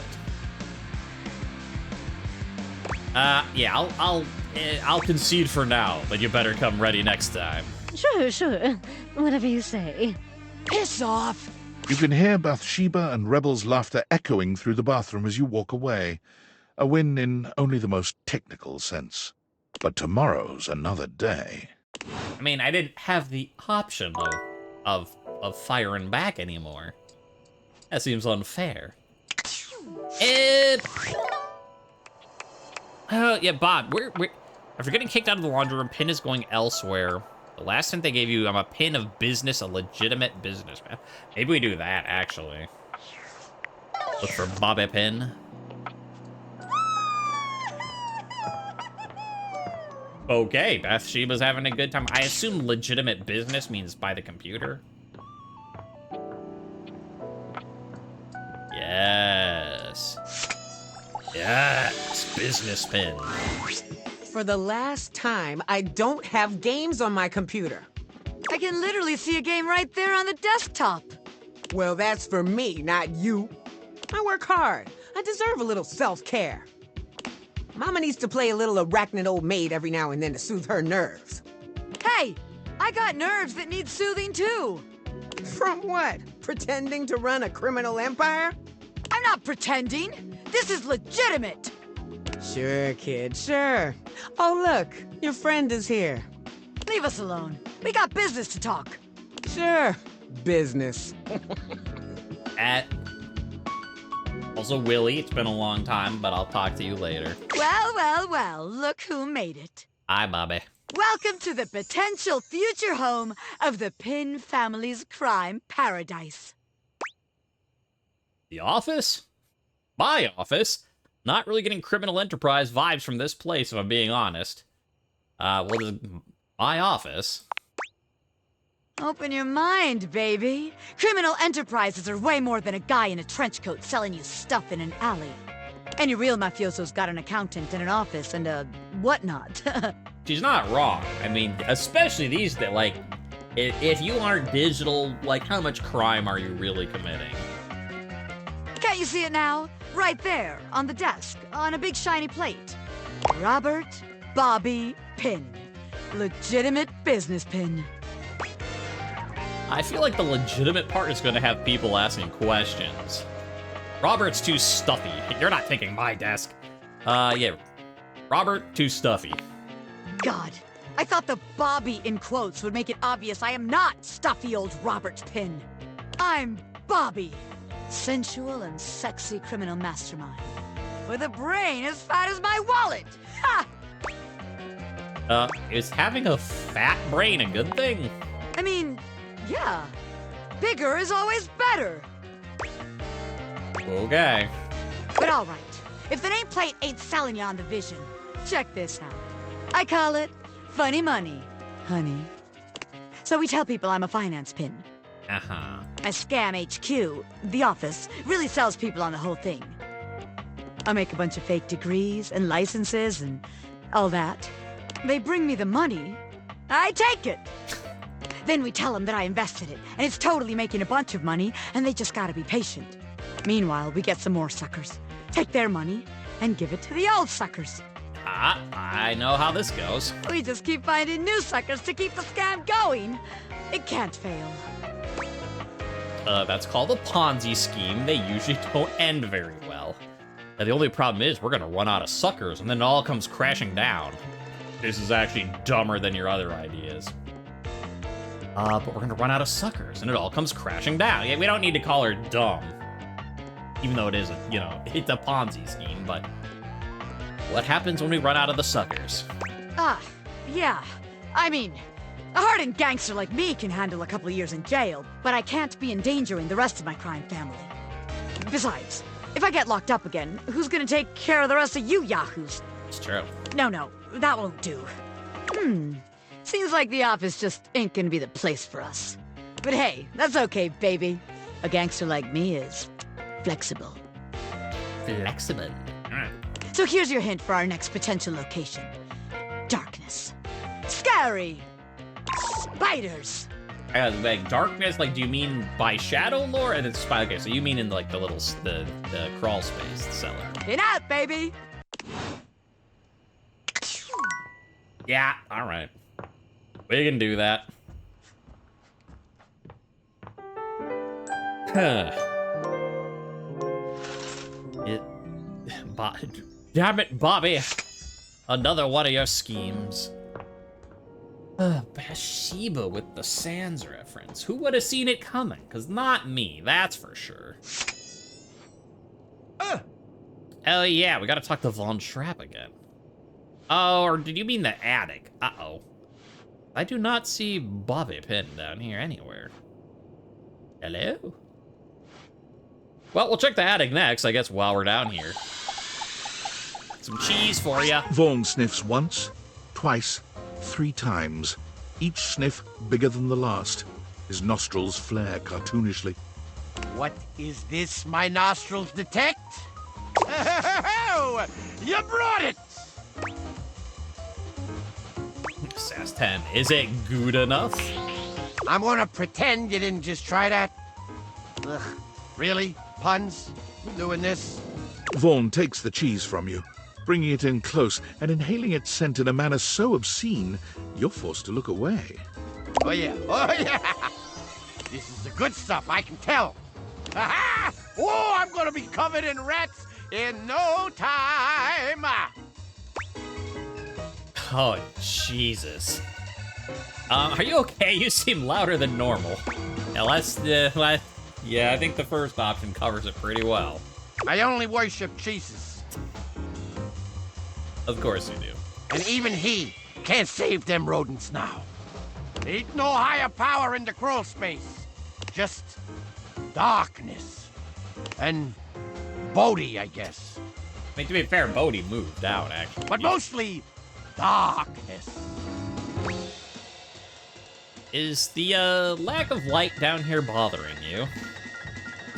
Yeah, I'll concede for now, but you better come ready next time. Sure. Whatever you say. Piss off! You can hear Bathsheba and Rebel's laughter echoing through the bathroom as you walk away. A win in only the most technical sense. But tomorrow's another day. I mean, I didn't have the option of firing back anymore. That seems unfair. Yeah, Bob, after getting kicked out of the laundry room, Pin is going elsewhere. The last hint they gave you, I'm a pin of business, a legitimate businessman. Maybe we do that, actually. Look for Bobby Pin. Okay, Bathsheba's having a good time. I assume legitimate business means by the computer. Yes. Yes, business pin. For the last time, I don't have games on my computer. I can literally see a game right there on the desktop. Well, that's for me, not you. I work hard. I deserve a little self-care. Mama needs to play a little arachnid old maid every now and then to soothe her nerves. Hey, I got nerves that need soothing too. From what? Pretending to run a criminal empire? I'm not pretending. This is legitimate. Sure, kid, sure. Oh, look, your friend is here. Leave us alone. We got business to talk. Sure, business. Also, Willie, it's been a long time, but I'll talk to you later. Well, look who made it. Hi, Bobby. Welcome to the potential future home of the Pin family's crime paradise. The office? My office? Not really getting criminal enterprise vibes from this place, if I'm being honest. My office. Open your mind, baby. Criminal enterprises are way more than a guy in a trench coat selling you stuff in an alley. Any real mafioso's got an accountant and an office and a whatnot. She's not wrong. I mean, especially these that, like, if you aren't digital, like, how much crime are you really committing? Can't you see it now? Right there, on the desk, on a big shiny plate. Robert Bobby Pin. Legitimate business pin. I feel like the legitimate part is going to have people asking questions. Robert's too stuffy. You're not taking my desk. Yeah. Robert, too stuffy. God, I thought the Bobby in quotes would make it obvious I am not stuffy old Robert Pin. I'm Bobby, sensual and sexy criminal mastermind, with a brain as fat as my wallet. Ha! Is having a fat brain a good thing? I mean, yeah. Bigger is always better. Okay. But all right, if the nameplate ain't selling you on the vision, check this out. I call it funny money, honey. So we tell people I'm a finance pin. Uh-huh. My scam HQ, the office, really sells people on the whole thing. I make a bunch of fake degrees and licenses and all that. They bring me the money. I take it. Then we tell them that I invested it, and it's totally making a bunch of money, and they just gotta be patient. Meanwhile, we get some more suckers, take their money, and give it to the old suckers. I know how this goes. We just keep finding new suckers to keep the scam going. It can't fail. That's called a Ponzi scheme. They usually don't end very well. Now, the only problem is we're gonna run out of suckers, and then it all comes crashing down. This is actually dumber than your other ideas. But we're gonna run out of suckers, and it all comes crashing down. Yeah, we don't need to call her dumb. Even though it is, it's a Ponzi scheme, but... what happens when we run out of the suckers? Yeah. I mean, a hardened gangster like me can handle a couple of years in jail, but I can't be endangering the rest of my crime family. Besides, if I get locked up again, who's gonna take care of the rest of you yahoos? It's true. No, that won't do. Seems like the office just ain't gonna be the place for us. But hey, that's okay, baby. A gangster like me is flexible. Flexible. So here's your hint for our next potential location. Darkness. Scary. Spiders. Like darkness, like do you mean by shadow lore? And it's by, okay, so you mean in like the little the crawl space cellar. Get out, baby! Yeah, all right. We can do that. Damn it, Bobby! Another one of your schemes. Bathsheba with the Sans reference. Who would have seen it coming? Because not me, that's for sure. Oh yeah, we gotta talk to Von Trapp again. Oh, or did you mean the attic? Uh-oh. I do not see Bobby pinned down here anywhere. Hello? Well, we'll check the attic next, I guess, while we're down here. Some cheese for ya. Vaughn sniffs once, twice, 3 times. Each sniff bigger than the last. His nostrils flare cartoonishly. What is this my nostrils detect? Oh, you brought it! Sass 10, is it good enough? I'm gonna pretend you didn't just try that. Ugh, really? Puns? Doing this? Vaughn takes the cheese from you, bringing it in close and inhaling its scent in a manner so obscene, you're forced to look away. Oh yeah, oh yeah! This is the good stuff, I can tell. Aha! Oh, I'm gonna be covered in rats in no time! Oh, Jesus. Are you okay? You seem louder than normal. Yeah, yeah, I think the first option covers it pretty well. I only worship Jesus. Of course you do. And even he can't save them rodents now. Ain't no higher power in the crawl space. Just darkness. And Bodhi, I guess. I mean, to be fair, Bodhi moved out, actually. But mostly darkness. Is the lack of light down here bothering you?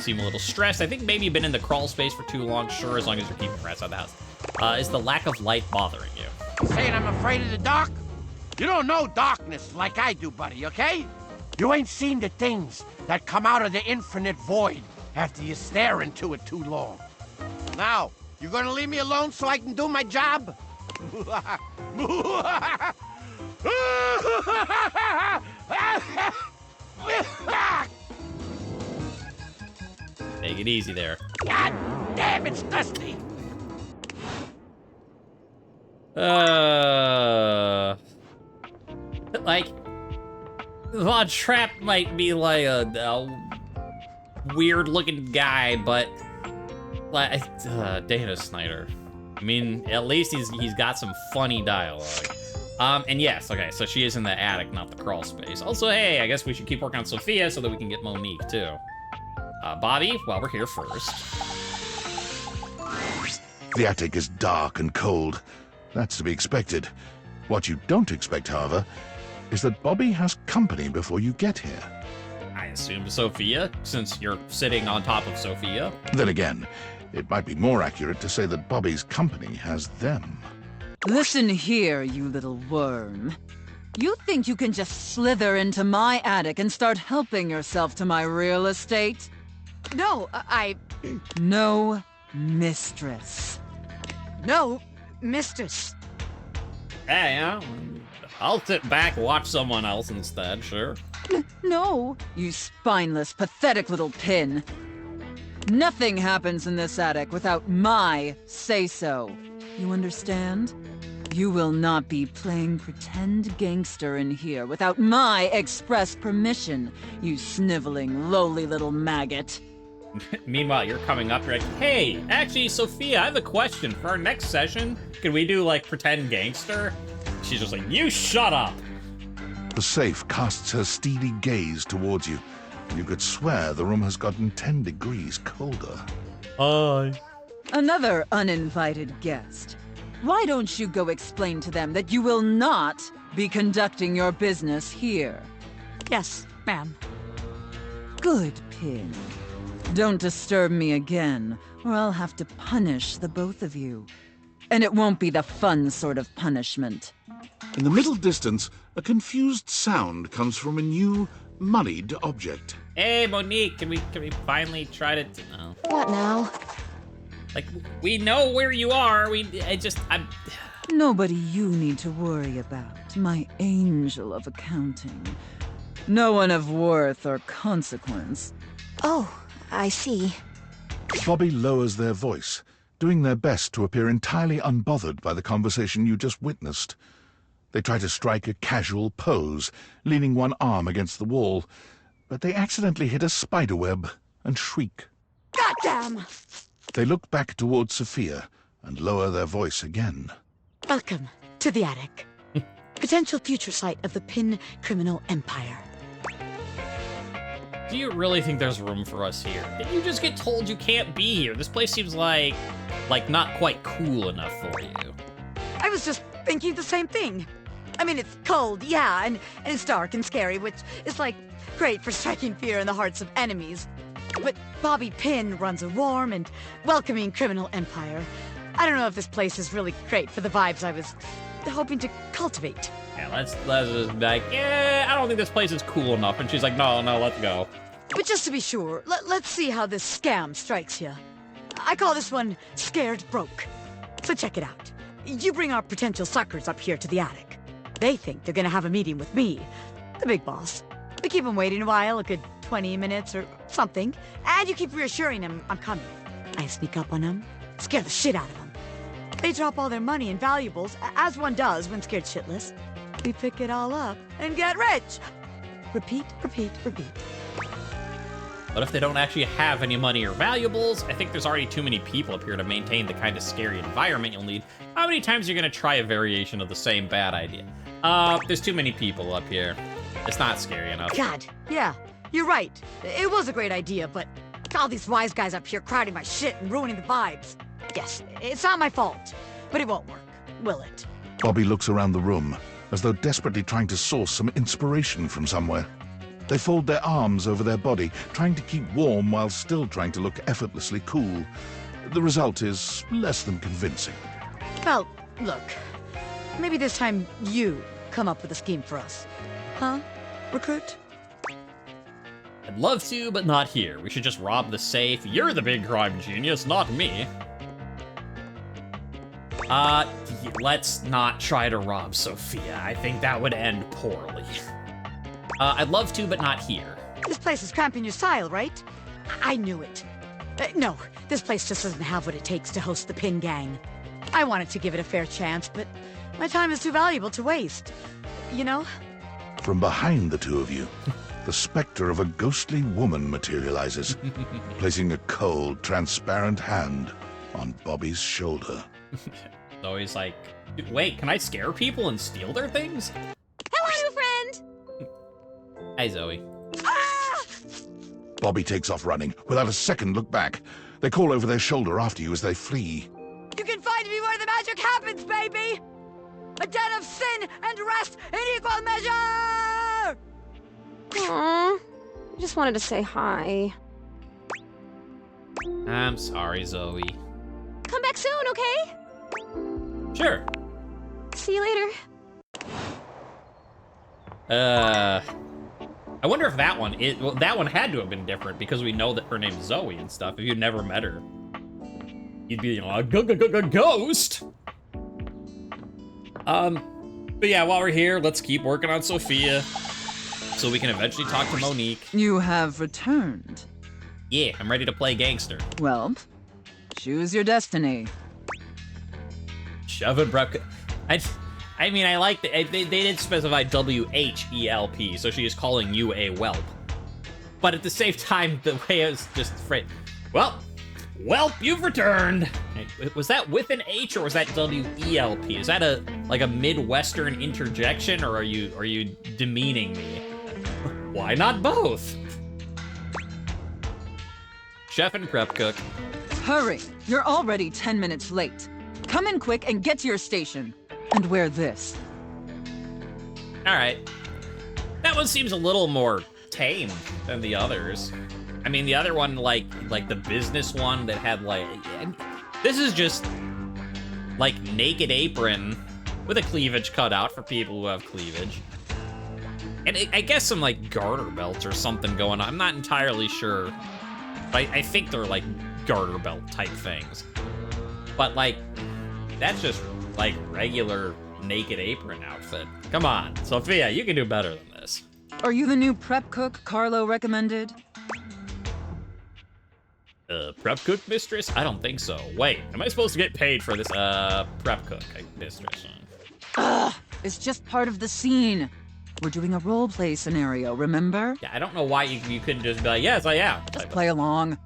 Seem a little stressed. I think maybe you've been in the crawl space for too long. Sure, as long as you're keeping rats out of the house. Is the lack of light bothering you? Saying I'm afraid of the dark? You don't know darkness like I do, buddy, okay? You ain't seen the things that come out of the infinite void after you stare into it too long. Now, you gonna leave me alone so I can do my job? Take it easy there. God damn, it's dusty! Like, Von Trapp might be like a weird-looking guy, but like Dana Snyder. I mean, at least he's got some funny dialogue. And yes, okay, so she is in the attic, not the crawl space. Also, hey, I guess we should keep working on Sophia so that we can get Monique too. Bobby, well, we're here first. The attic is dark and cold. That's to be expected. What you don't expect, however, is that Bobby has company before you get here. I assume Sophia, since you're sitting on top of Sophia. Then again, it might be more accurate to say that Bobby's company has them. Listen here, you little worm. You think you can just slither into my attic and start helping yourself to my real estate? No, No, mistress. No, mistress. Hey, I'll sit back, watch someone else instead, sure. No, you spineless, pathetic little pin. Nothing happens in this attic without my say-so. You understand? You will not be playing pretend gangster in here without my express permission, you sniveling, lowly little maggot. Meanwhile, you're coming up, you're like, hey, actually, Sophia, I have a question. For our next session, can we do, like, pretend gangster? She's just like, you shut up! The safe casts her steely gaze towards you. You could swear the room has gotten 10 degrees colder. Hi. Another uninvited guest. Why don't you go explain to them that you will not be conducting your business here? Yes, ma'am. Good, Pin. Don't disturb me again, or I'll have to punish the both of you. And it won't be the fun sort of punishment. In the middle distance, a confused sound comes from a new, moneyed object. Hey, Monique, can we finally try to... Oh. What now? Like, we know where you are. I'm... Nobody you need to worry about, my angel of accounting. No one of worth or consequence. Oh, I see. Bobby lowers their voice, doing their best to appear entirely unbothered by the conversation you just witnessed. They try to strike a casual pose, leaning one arm against the wall, but they accidentally hit a spiderweb and shriek. Goddamn! They look back towards Sophia and lower their voice again. Welcome to the attic. Potential future site of the Pin criminal empire. Do you really think there's room for us here? Did you just get told you can't be here? This place seems like not quite cool enough for you. I was just thinking the same thing. I mean, it's cold, yeah, and it's dark and scary, which is, like, great for striking fear in the hearts of enemies. But Bobby Pin runs a warm and welcoming criminal empire. I don't know if this place is really great for the vibes I was hoping to cultivate. Yeah, let's just be like, yeah, I don't think this place is cool enough. And she's like, no, let's go. But just to be sure, let's see how this scam strikes you. I call this one Scared Broke. So check it out. You bring our potential suckers up here to the attic. They think they're gonna have a meeting with me, the big boss. We keep them waiting a while, a good 20 minutes or something, and you keep reassuring them I'm coming. I sneak up on them, scare the shit out of them. They drop all their money and valuables, as one does when scared shitless. We pick it all up and get rich. Repeat, repeat, repeat. But if they don't actually have any money or valuables, I think there's already too many people up here to maintain the kind of scary environment you'll need. How many times are you gonna try a variation of the same bad idea? There's too many people up here. It's not scary enough. God, yeah, you're right. It was a great idea, but all these wise guys up here crowding my shit and ruining the vibes. Yes, it's not my fault, but it won't work, will it? Bobby looks around the room, as though desperately trying to source some inspiration from somewhere. They fold their arms over their body, trying to keep warm while still trying to look effortlessly cool. The result is less than convincing. Well, look, maybe this time you come up with a scheme for us. Huh, recruit? I'd love to, but not here. We should just rob the safe. You're the big crime genius, not me. Let's not try to rob Sophia. I think that would end poorly. I'd love to, but not here. This place is cramping your style, right? I knew it. No, this place just doesn't have what it takes to host the Pin Gang. I wanted to give it a fair chance, but my time is too valuable to waste. You know? From behind the two of you, the specter of a ghostly woman materializes, placing a cold, transparent hand on Bobby's shoulder. So he's like, wait, can I scare people and steal their things? Hello, new friend! Hi, Zoe. Ah! Bobby takes off running, without a second look back. They call over their shoulder after you as they flee. You can find me where the magic happens, baby! A den of sin and rest in equal measure! Aww, I just wanted to say hi. I'm sorry, Zoe. Come back soon, okay? Sure. See you later. I wonder if that one that one had to have been different because we know that her name's Zoe and stuff. If you'd never met her, you'd be, you know, a ghost. But yeah, while we're here, let's keep working on Sophia so we can eventually talk to Monique. You have returned. Yeah, I'm ready to play gangster. Well, choose your destiny. Shove and prep. I mean, I like that they did specify WHELP, so she is calling you a whelp. But at the same time, the way it was just phrased, well, whelp, you've returned. Was that with an H or was that WELP? Is that a Midwestern interjection, or are you demeaning me? Why not both? Chef and prep cook. Hurry! You're already 10 minutes late. Come in quick and get to your station. And wear this. All right. That one seems a little more tame than the others. I mean, the other one, like the business one that had this is just like naked apron with a cleavage cut out for people who have cleavage. And I guess some, like, garter belts or something going on. I'm not entirely sure. But I think they're, like, garter belt type things. But, like, that's just, like, regular naked apron outfit. Come on, Sophia, you can do better than this. Are you the new prep cook Carlo recommended? Prep cook mistress? I don't think so. Wait, am I supposed to get paid for this, prep cook mistress? Ugh, it's just part of the scene. We're doing a role play scenario, remember? Yeah, I don't know why you couldn't just be like, yes, I am. Just play along.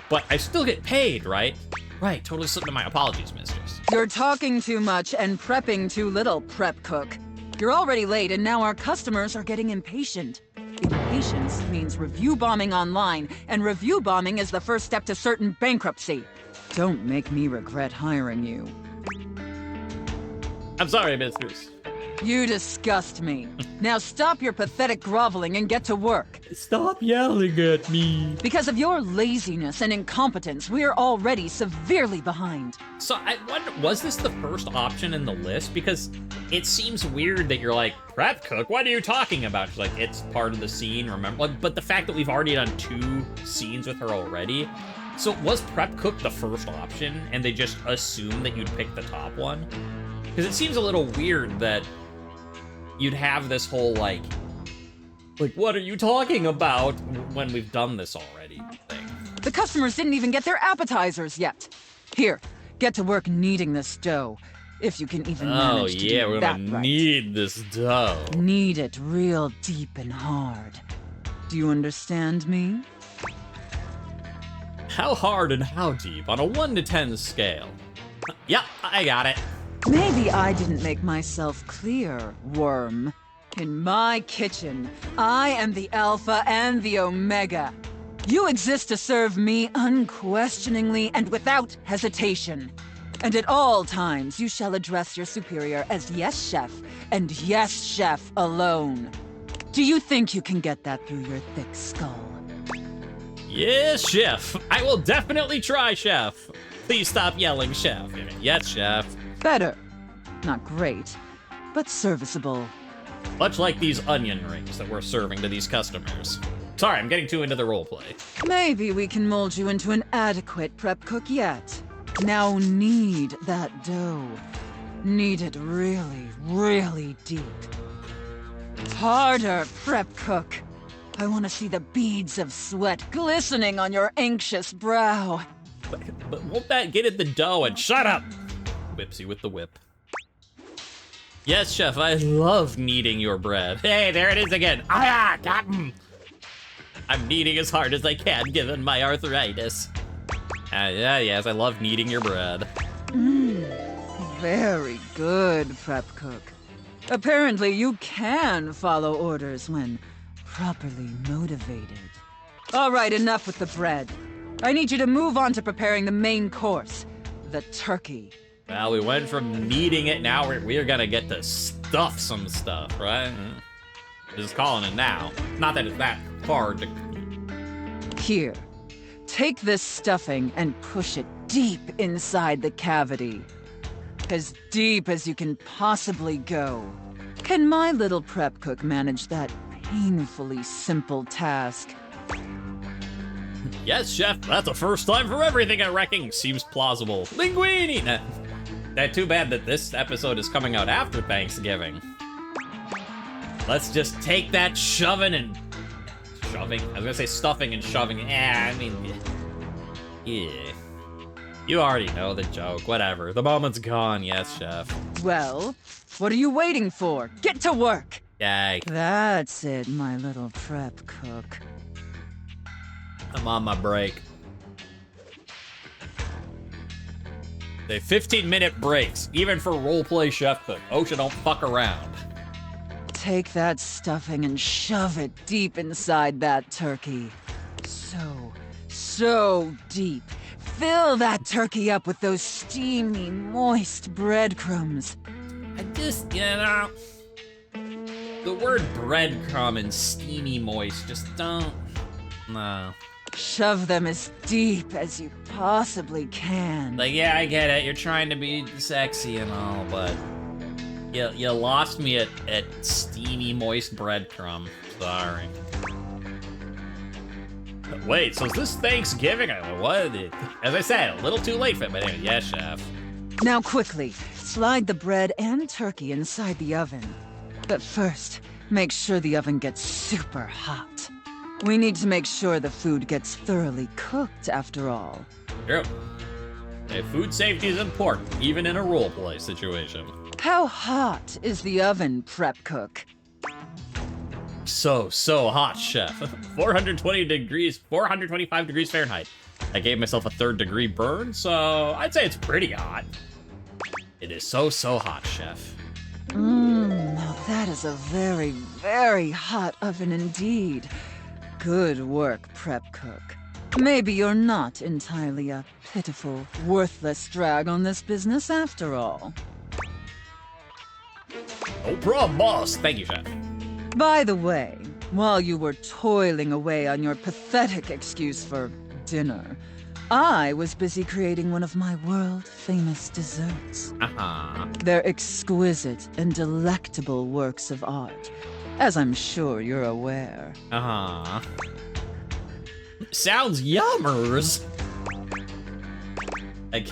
But I still get paid, right? Right, totally slipped in my apologies, mistress. You're talking too much and prepping too little, prep cook. You're already late and now our customers are getting impatient. Impatience means review bombing online, and review bombing is the first step to certain bankruptcy. Don't make me regret hiring you. I'm sorry, mistress. You disgust me. Now stop your pathetic groveling and get to work. Stop yelling at me. Because of your laziness and incompetence, we're already severely behind. So I wonder, was this the first option in the list? Because it seems weird that you're like, prep cook, what are you talking about? She's like, it's part of the scene, remember? But the fact that we've already done 2 scenes with her already. So was prep cook the first option and they just assumed that you'd pick the top one? Because it seems a little weird that you'd have this whole, like, what are you talking about when we've done this already thing. The customers didn't even get their appetizers yet. Here, get to work kneading this dough. If you can even manage to do we're that gonna right. knead this dough. Knead it real deep and hard. Do you understand me? How hard and how deep on a 1 to 10 scale? Yep, I got it. Maybe I didn't make myself clear, worm. In my kitchen, I am the Alpha and the Omega. You exist to serve me unquestioningly and without hesitation. And at all times, you shall address your superior as yes, chef, and yes, chef alone. Do you think you can get that through your thick skull? Yes, chef. I will definitely try, chef. Please stop yelling, chef. Yes, chef. Better. Not great, but serviceable. Much like these onion rings that we're serving to these customers. Sorry, I'm getting too into the roleplay. Maybe we can mold you into an adequate prep cook yet. Now knead that dough. Knead it really, really deep. Harder, prep cook. I want to see the beads of sweat glistening on your anxious brow. But won't that get at the dough and shut up? Whipsy with the whip. Yes, chef, I love kneading your bread. Hey, there it is again. Ah, got him. I'm kneading as hard as I can given my arthritis. Yes, I love kneading your bread. Very good, prep cook. Apparently you can follow orders when properly motivated. All right, enough with the bread. I need you to move on to preparing the main course, the turkey. Well, we went from kneading it, now we're gonna get to stuff some stuff, right? Just calling it now. Not that it's that hard to... Here, take this stuffing and push it deep inside the cavity. As deep as you can possibly go. Can my little prep cook manage that painfully simple task? Yes, chef, that's a first time for everything, I reckon. Seems plausible. Linguini! Too bad that this episode is coming out after Thanksgiving. Let's just take that shoving and... Shoving? I was gonna say stuffing and shoving. I mean... Yeah. You already know the joke. Whatever. The moment's gone, yes, chef. Well, what are you waiting for? Get to work! Yay. That's it, my little prep cook. I'm on my break. They 15-minute breaks, even for roleplay chef cook. OSHA don't fuck around. Take that stuffing and shove it deep inside that turkey. So deep. Fill that turkey up with those steamy, moist breadcrumbs. I just, you know... The word breadcrumb and steamy moist just don't... No. Shove them as deep as you possibly can. Like, yeah, I get it. You're trying to be sexy and all, but... You lost me at steamy, moist breadcrumb. Sorry. Wait, so is this Thanksgiving? What? As I said, a little too late for it, but anyway, yes, chef. Now quickly, slide the bread and turkey inside the oven. But first, make sure the oven gets super hot. We need to make sure the food gets thoroughly cooked after all. True. Hey, food safety is important, even in a roleplay situation. How hot is the oven, prep cook? So hot, chef. 425 degrees Fahrenheit. I gave myself a 3rd degree burn, so I'd say it's pretty hot. It is so hot, chef. Now that is a very, very hot oven indeed. Good work, prep cook. Maybe you're not entirely a pitiful, worthless drag on this business after all. No problem, boss. Thank you, chef. By the way, while you were toiling away on your pathetic excuse for dinner, I was busy creating one of my world-famous desserts. They're exquisite and delectable works of art, as I'm sure you're aware. Sounds yummers. Like,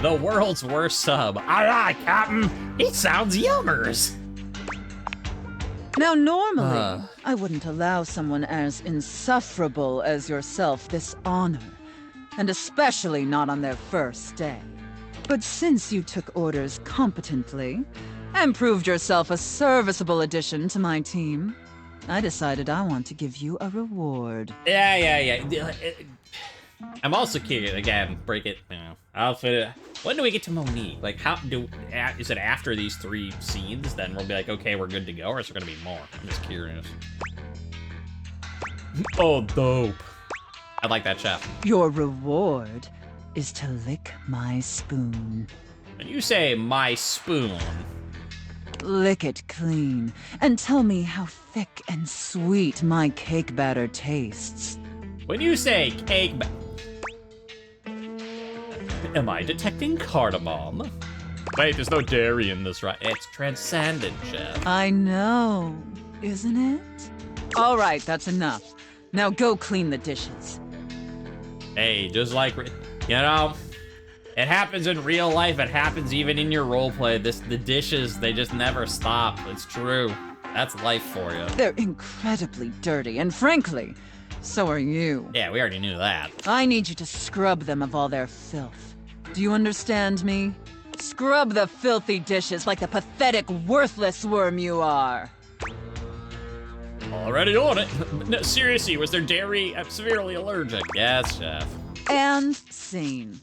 the world's worst sub. All right, Captain. It sounds yummers. Now, normally, I wouldn't allow someone as insufferable as yourself this honor, and especially not on their first day. But since you took orders competently, and proved yourself a serviceable addition to my team, I decided I want to give you a reward. Yeah. I'm also curious, again, break it, outfit it. When do we get to Monique? Like, is it after these 3 scenes? Then we'll be like, okay, we're good to go, or is there gonna be more? I'm just curious. Oh, dope. I like that, chef. Your reward is to lick my spoon. When you say my spoon... Lick it clean, and tell me how thick and sweet my cake batter tastes. When you say cake am I detecting cardamom? Wait, there's no dairy in this, right? It's transcendent, chef. I know, isn't it? All right, that's enough. Now go clean the dishes. Hey, just like, it happens in real life. It happens even in your roleplay. The dishes, they just never stop. It's true. That's life for you. They're incredibly dirty, and frankly, so are you. Yeah, we already knew that. I need you to scrub them of all their filth. Do you understand me? Scrub the filthy dishes like the pathetic, worthless worm you are. Already on it. No, seriously, was there dairy? I'm severely allergic. Yes, chef. And scene.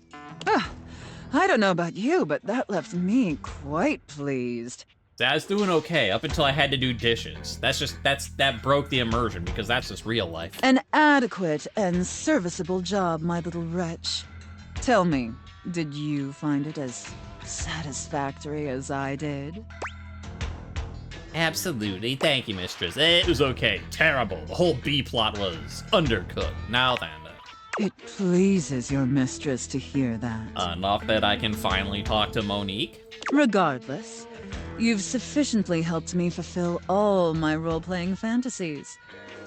I don't know about you, but that left me quite pleased. I was doing okay up until I had to do dishes. That broke the immersion because that's just real life. An adequate and serviceable job, my little wretch. Tell me, did you find it as satisfactory as I did? Absolutely. Thank you, mistress. It was okay. Terrible. The whole B plot was undercooked. Now then. It pleases your mistress to hear that. Enough that I can finally talk to Monique. Regardless, you've sufficiently helped me fulfill all my role-playing fantasies,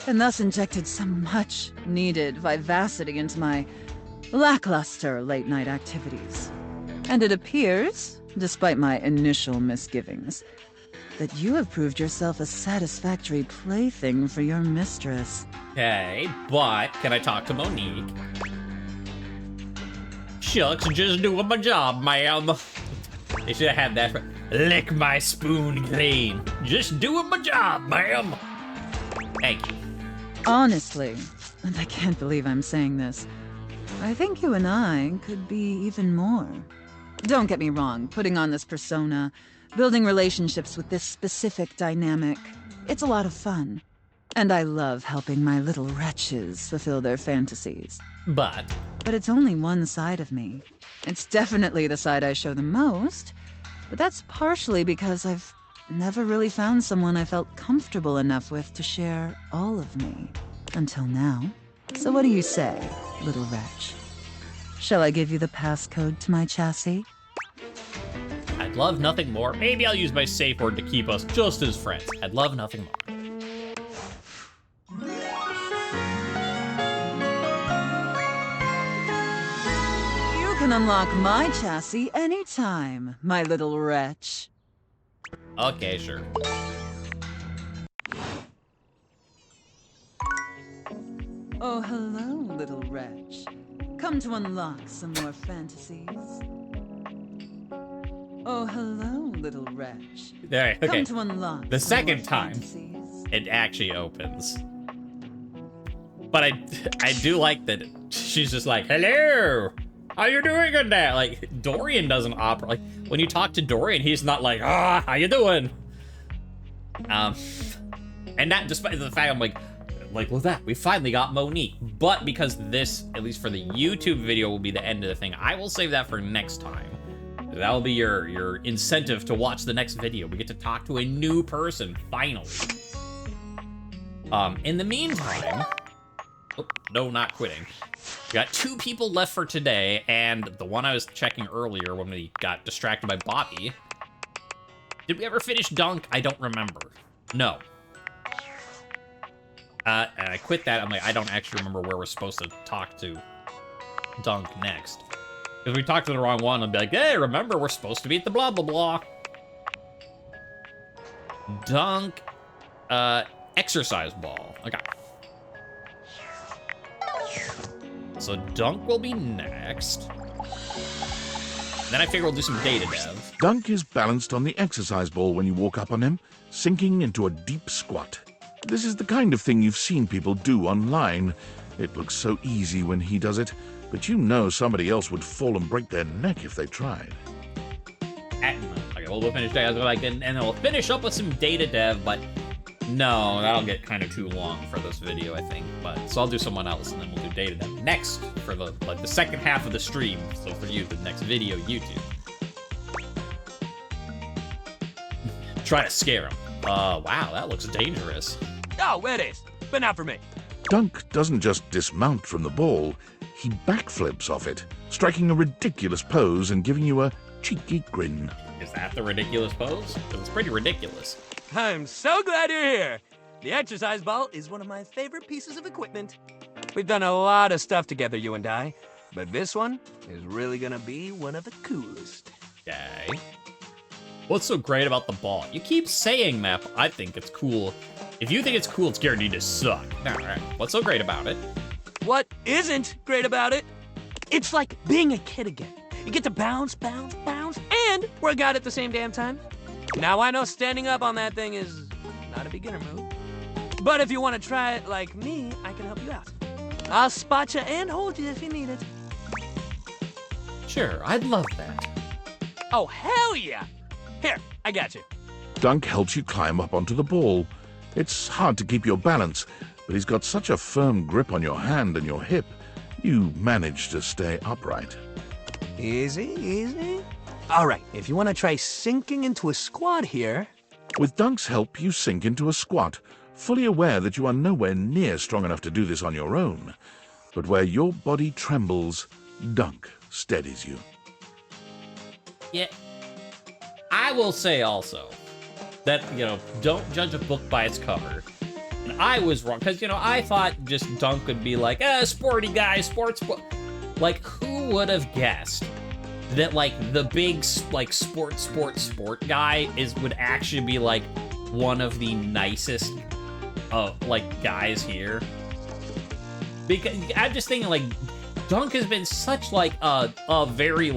and thus injected some much-needed vivacity into my lackluster late-night activities. And it appears, despite my initial misgivings, that you have proved yourself a satisfactory plaything for your mistress. Okay, but can I talk to Monique? Shucks, just doing my job, ma'am. They should have had that for lick my spoon clean. Just doing my job, ma'am. Thank you. Honestly, and I can't believe I'm saying this, I think you and I could be even more. Don't get me wrong, putting on this persona, building relationships with this specific dynamic, it's a lot of fun. And I love helping my little wretches fulfill their fantasies. But it's only one side of me. It's definitely the side I show the most, but that's partially because I've never really found someone I felt comfortable enough with to share all of me. Until now. So what do you say, little wretch? Shall I give you the passcode to my chassis? I'd love nothing more. Maybe I'll use my safe word to keep us just as friends. I'd love nothing more. You can unlock my chassis anytime, my little wretch. Okay, sure. Oh, hello, little wretch. Come to unlock some more fantasies. Oh, hello, little wretch. There, okay. Come to unlock the some second more time, fantasies. it actually opens. But I do like that she's just like, hello, how you doing in there? Like, Dorian doesn't operate. Like, when you talk to Dorian, he's not like, how you doing? And that, despite the fact I'm like, look at that, we finally got Monique. But because this, at least for the YouTube video, will be the end of the thing, I will save that for next time. That will be your incentive to watch the next video. We get to talk to a new person, finally. In the meantime, oh, no, not quitting. We got 2 people left for today, and the one I was checking earlier when we got distracted by Bobby. Did we ever finish Dunk? I don't remember. No. And I quit that. I'm like, I don't actually remember where we're supposed to talk to Dunk next. If we talk to the wrong one, I'll be like, hey, remember, we're supposed to be at the blah, blah, blah. Dunk, exercise ball. Okay. So Dunk will be next. Then I figure we'll do some data dev. Dunk is balanced on the exercise ball when you walk up on him, sinking into a deep squat. This is the kind of thing you've seen people do online. It looks so easy when he does it, but you know somebody else would fall and break their neck if they tried. Okay, well, we'll finish data, like, and then we'll finish up with some data dev, but no, that'll get kind of too long for this video, I think. But so I'll do someone else, and then we'll do data dev next for the second half of the stream. So for you, the next video, YouTube. Try to scare him. Wow, that looks dangerous. Oh, it is, but not for me. Dunk doesn't just dismount from the ball, he backflips off it, striking a ridiculous pose and giving you a cheeky grin. Is that the ridiculous pose? It's pretty ridiculous. I'm so glad you're here. The exercise ball is one of my favorite pieces of equipment. We've done a lot of stuff together, you and I, but this one is really gonna be one of the coolest. Okay. What's so great about the ball? You keep saying that, but I think it's cool. If you think it's cool, it's guaranteed to suck. All right. What's so great about it? What isn't great about it? It's like being a kid again. You get to bounce, bounce, bounce, and work out at the same damn time. Now I know standing up on that thing is not a beginner move. But if you want to try it like me, I can help you out. I'll spot you and hold you if you need it. Sure, I'd love that. Oh, hell yeah! Here, I got you. Dunk helps you climb up onto the ball. It's hard to keep your balance, but he's got such a firm grip on your hand and your hip, you manage to stay upright. Easy, easy. All right, if you want to try sinking into a squat here... With Dunk's help, you sink into a squat, fully aware that you are nowhere near strong enough to do this on your own. But where your body trembles, Dunk steadies you. Yeah. I will say also that, don't judge a book by its cover. And I was wrong, because, I thought just Dunk would be like, sporty guy, sports. Like, who would have guessed that, the big, sport guy would actually be, one of the nicest, guys here? Because I'm just thinking, Dunk has been such, a very,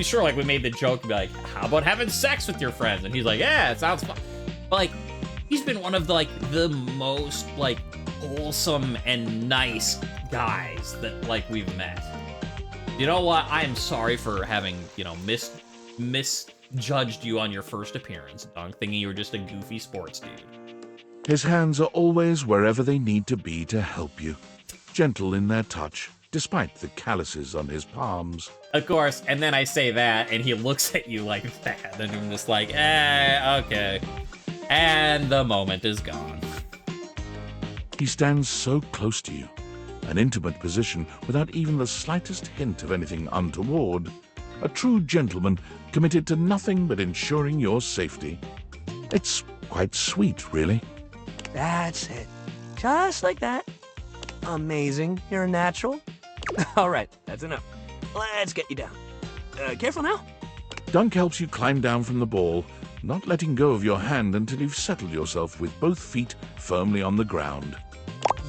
sure, we made the joke, be like, how about having sex with your friends? And he's like, yeah, it sounds fun. But, he's been one of, the most, wholesome and nice guys that, we've met. You know what? I am sorry for having, misjudged you on your first appearance, Dunk, thinking you were just a goofy sports dude. His hands are always wherever they need to be to help you, gentle in their touch, despite the calluses on his palms. Of course, and then I say that, and he looks at you like that, and I'm just like, okay. And the moment is gone. He stands so close to you, an intimate position without even the slightest hint of anything untoward. A true gentleman committed to nothing but ensuring your safety. It's quite sweet, really. That's it. Just like that. Amazing. You're a natural. All right, that's enough. Let's get you down. Careful now. Dunk helps you climb down from the ball, not letting go of your hand until you've settled yourself with both feet firmly on the ground.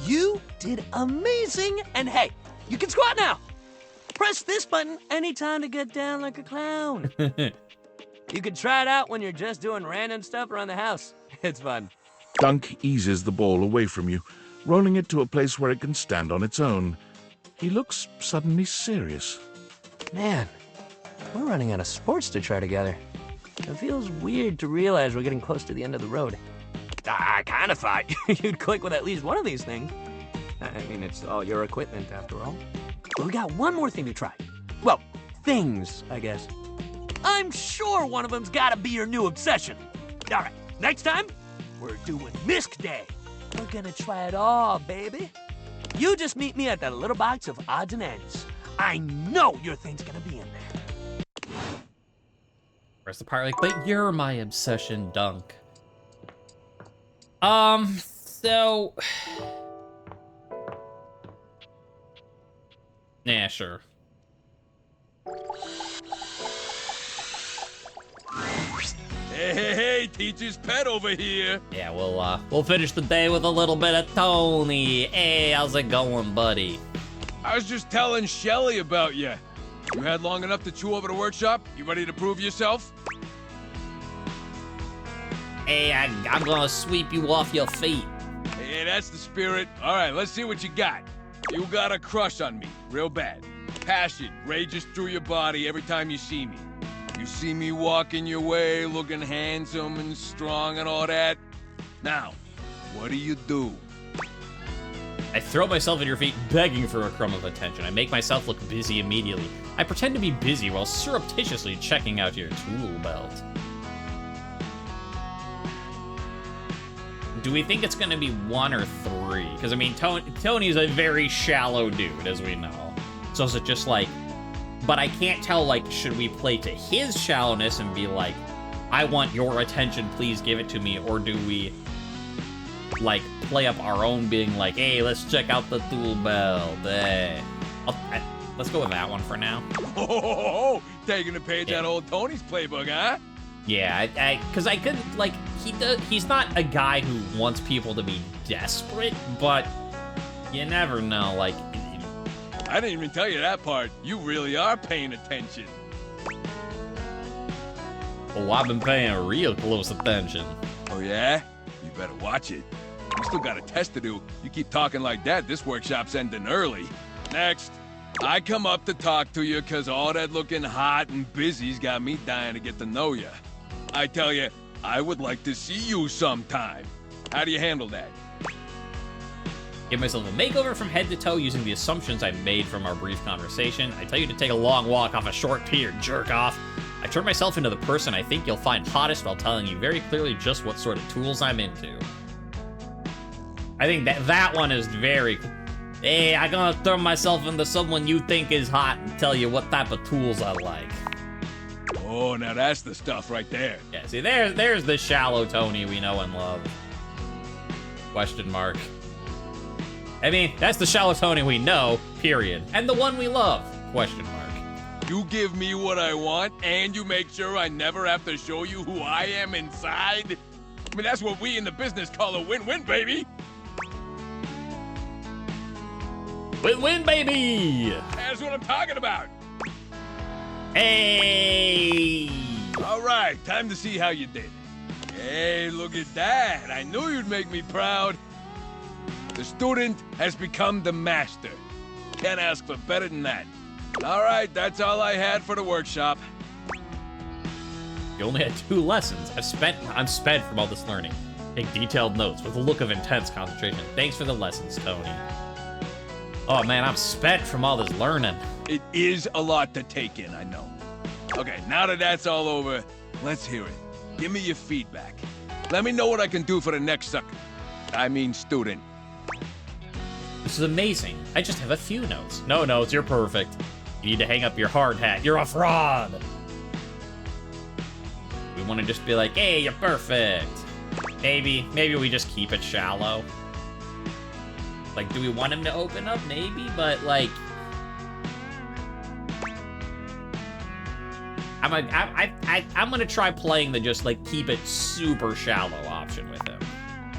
You did amazing, and hey, you can squat now. Press this button anytime to get down like a clown. You can try it out when you're just doing random stuff around the house. It's fun. Dunk eases the ball away from you, rolling it to a place where it can stand on its own. He looks suddenly serious. Man, we're running out of sports to try together. It feels weird to realize we're getting close to the end of the road. I kind of thought you'd click with at least one of these things. I mean, it's all your equipment after all. But we got one more thing to try. Well, things, I guess. I'm sure one of them's gotta be your new obsession. All right, next time, we're doing Misc Day. We're gonna try it all, baby. You just meet me at that little box of odds and ends. I know your thing's gonna be in there. Press the part like, but you're my obsession, Dunk. So... Yeah, sure. Hey, teacher's pet over here. Yeah, we'll finish the day with a little bit of Tony. Hey, how's it going, buddy? I was just telling Shelly about you. You had long enough to chew over the workshop? You ready to prove yourself? Hey, I'm gonna sweep you off your feet. Hey, that's the spirit. All right, let's see what you got. You got a crush on me, real bad. Passion rages through your body every time you see me. You see me walking your way, looking handsome and strong and all that. Now, what do? I throw myself at your feet, begging for a crumb of attention. I make myself look busy immediately. I pretend to be busy while surreptitiously checking out your tool belt. Do we think it's gonna be 1 or 3? Because, I mean, Tony's a very shallow dude, as we know. So is it just like... But I can't tell, like, should we play to his shallowness and be like, I want your attention, please give it to me, or do we, like, play up our own being like, hey, let's check out the tool belt, hey. Let's go with that one for now. Oh, taking a page out of old Tony's playbook, huh? Yeah, because I could, like, he's not a guy who wants people to be desperate, but you never know, like... I didn't even tell you that part. You really are paying attention. Oh, I've been paying real close attention. Oh, yeah? You better watch it. You still got a test to do. You keep talking like that, this workshop's ending early. Next. I come up to talk to you because all that looking hot and busy's got me dying to get to know you. I tell you, I would like to see you sometime. How do you handle that? Give myself a makeover from head to toe using the assumptions I made from our brief conversation. I tell you to take a long walk off a short pier, jerk off. I turn myself into the person I think you'll find hottest while telling you very clearly just what sort of tools I'm into. I think that one is very... Hey, I'm gonna throw myself into someone you think is hot and tell you what type of tools I like. Oh, now that's the stuff right there. Yeah, see, there's the shallow Tony we know and love. Question mark. I mean, that's the shallow Tony we know, period. And the one we love, question mark. You give me what I want, and you make sure I never have to show you who I am inside? I mean, that's what we in the business call a win-win, baby. Win-win, baby! That's what I'm talking about. Hey! All right, time to see how you did. Hey, look at that. I knew you'd make me proud. The student has become the master. Can't ask for better than that. All right, that's all I had for the workshop. You only had 2 lessons. I'm spent from all this learning. Take detailed notes with a look of intense concentration. Thanks for the lessons, Tony. Oh man, I'm spent from all this learning. It is a lot to take in, I know. Okay, now that that's all over, let's hear it. Give me your feedback. Let me know what I can do for the next sucker. I mean student. This is amazing. I just have a few notes. No notes, you're perfect. You need to hang up your hard hat. You're a fraud. We want to just be like, hey, you're perfect. Maybe we just keep it shallow. Like, do we want him to open up? Maybe, but like, I'm gonna try playing the just like keep it super shallow option with him.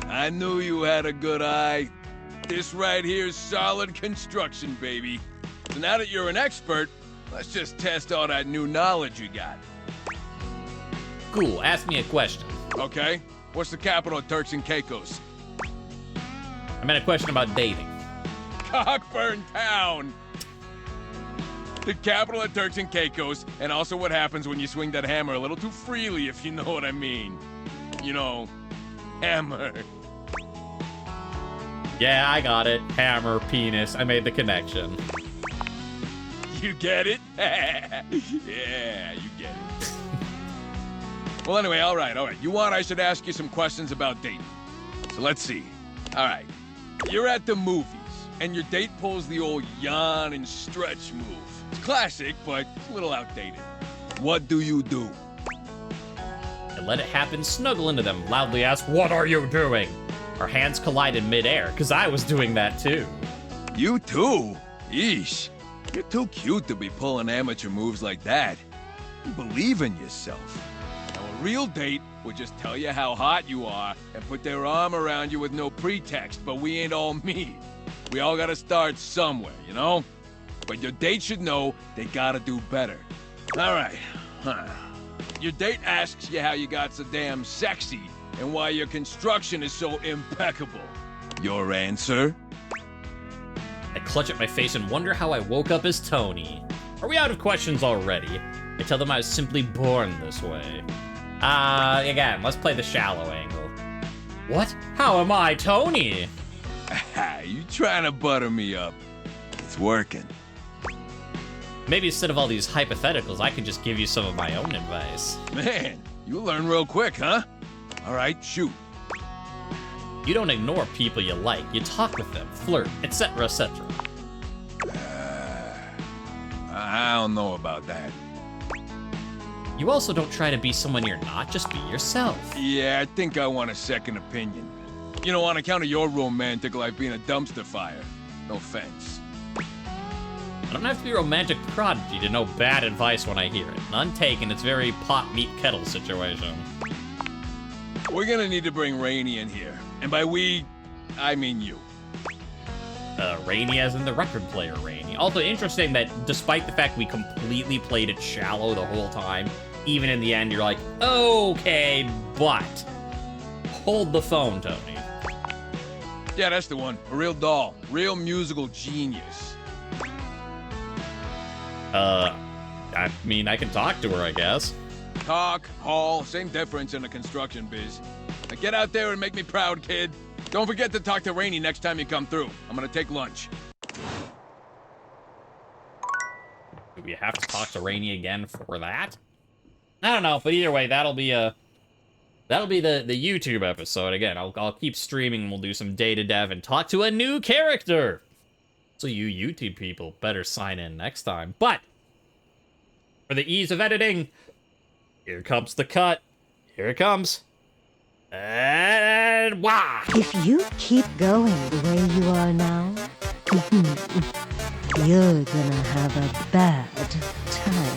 I knew you had a good eye. This right here is solid construction, baby. So now that you're an expert, let's just test all that new knowledge you got. Cool, ask me a question. Okay, what's the capital of Turks and Caicos? I meant a question about dating. Cockburn Town! The capital of Turks and Caicos, and also what happens when you swing that hammer a little too freely, if you know what I mean. You know, hammer. Yeah, I got it. Hammer, penis, I made the connection. You get it? Yeah, you get it. Well, anyway, all right. You want I should ask you some questions about dating. So let's see. All right. You're at the movies, and your date pulls the old yawn and stretch move. It's classic, but it's a little outdated. What do you do? I let it happen, snuggle into them, loudly ask, what are you doing? Our hands collide in midair, because I was doing that too. You too? Yeesh. You're too cute to be pulling amateur moves like that. You believe in yourself. Now, a real date would just tell you how hot you are and put their arm around you with no pretext, but we ain't all me. We all gotta start somewhere, you know? But your date should know they gotta do better. All right. Your date asks you how you got so damn sexy and why your construction is so impeccable. Your answer? I clutch at my face and wonder how I woke up as Tony. Are we out of questions already? I tell them I was simply born this way. Again, let's play the shallow angle. What? How am I Tony? You trying to butter me up. It's working. Maybe instead of all these hypotheticals, I could just give you some of my own advice. Man, you learn real quick, huh? All right, shoot. You don't ignore people you like. You talk with them, flirt, etc., etc. I don't know about that. You also don't try to be someone you're not, just be yourself. Yeah, I think I want a second opinion. You know, on account of your romantic life being a dumpster fire. No offense. I don't have to be a romantic prodigy to know bad advice when I hear it. None taken, it's very pot, meat, kettle situation. We're gonna need to bring Rainey in here. And by we, I mean you. Rainey as in the record player Rainey. Also interesting that despite the fact we completely played it shallow the whole time, even in the end you're like, okay, but hold the phone, Tony. Yeah, that's the one. A real doll. Real musical genius. I mean, I can talk to her, I guess. Talk, haul, same difference in the construction biz. Now get out there and make me proud, kid. Don't forget to talk to Rainey next time you come through. I'm gonna take lunch. Do we have to talk to Rainey again for that? I don't know, but either way, that'll be the YouTube episode. Again, I'll keep streaming and we'll do some data dev and talk to a new character. So you YouTube people better sign in next time. But for the ease of editing, here comes the cut. Here it comes. And wow! If you keep going the way you are now, you're gonna have a bad time.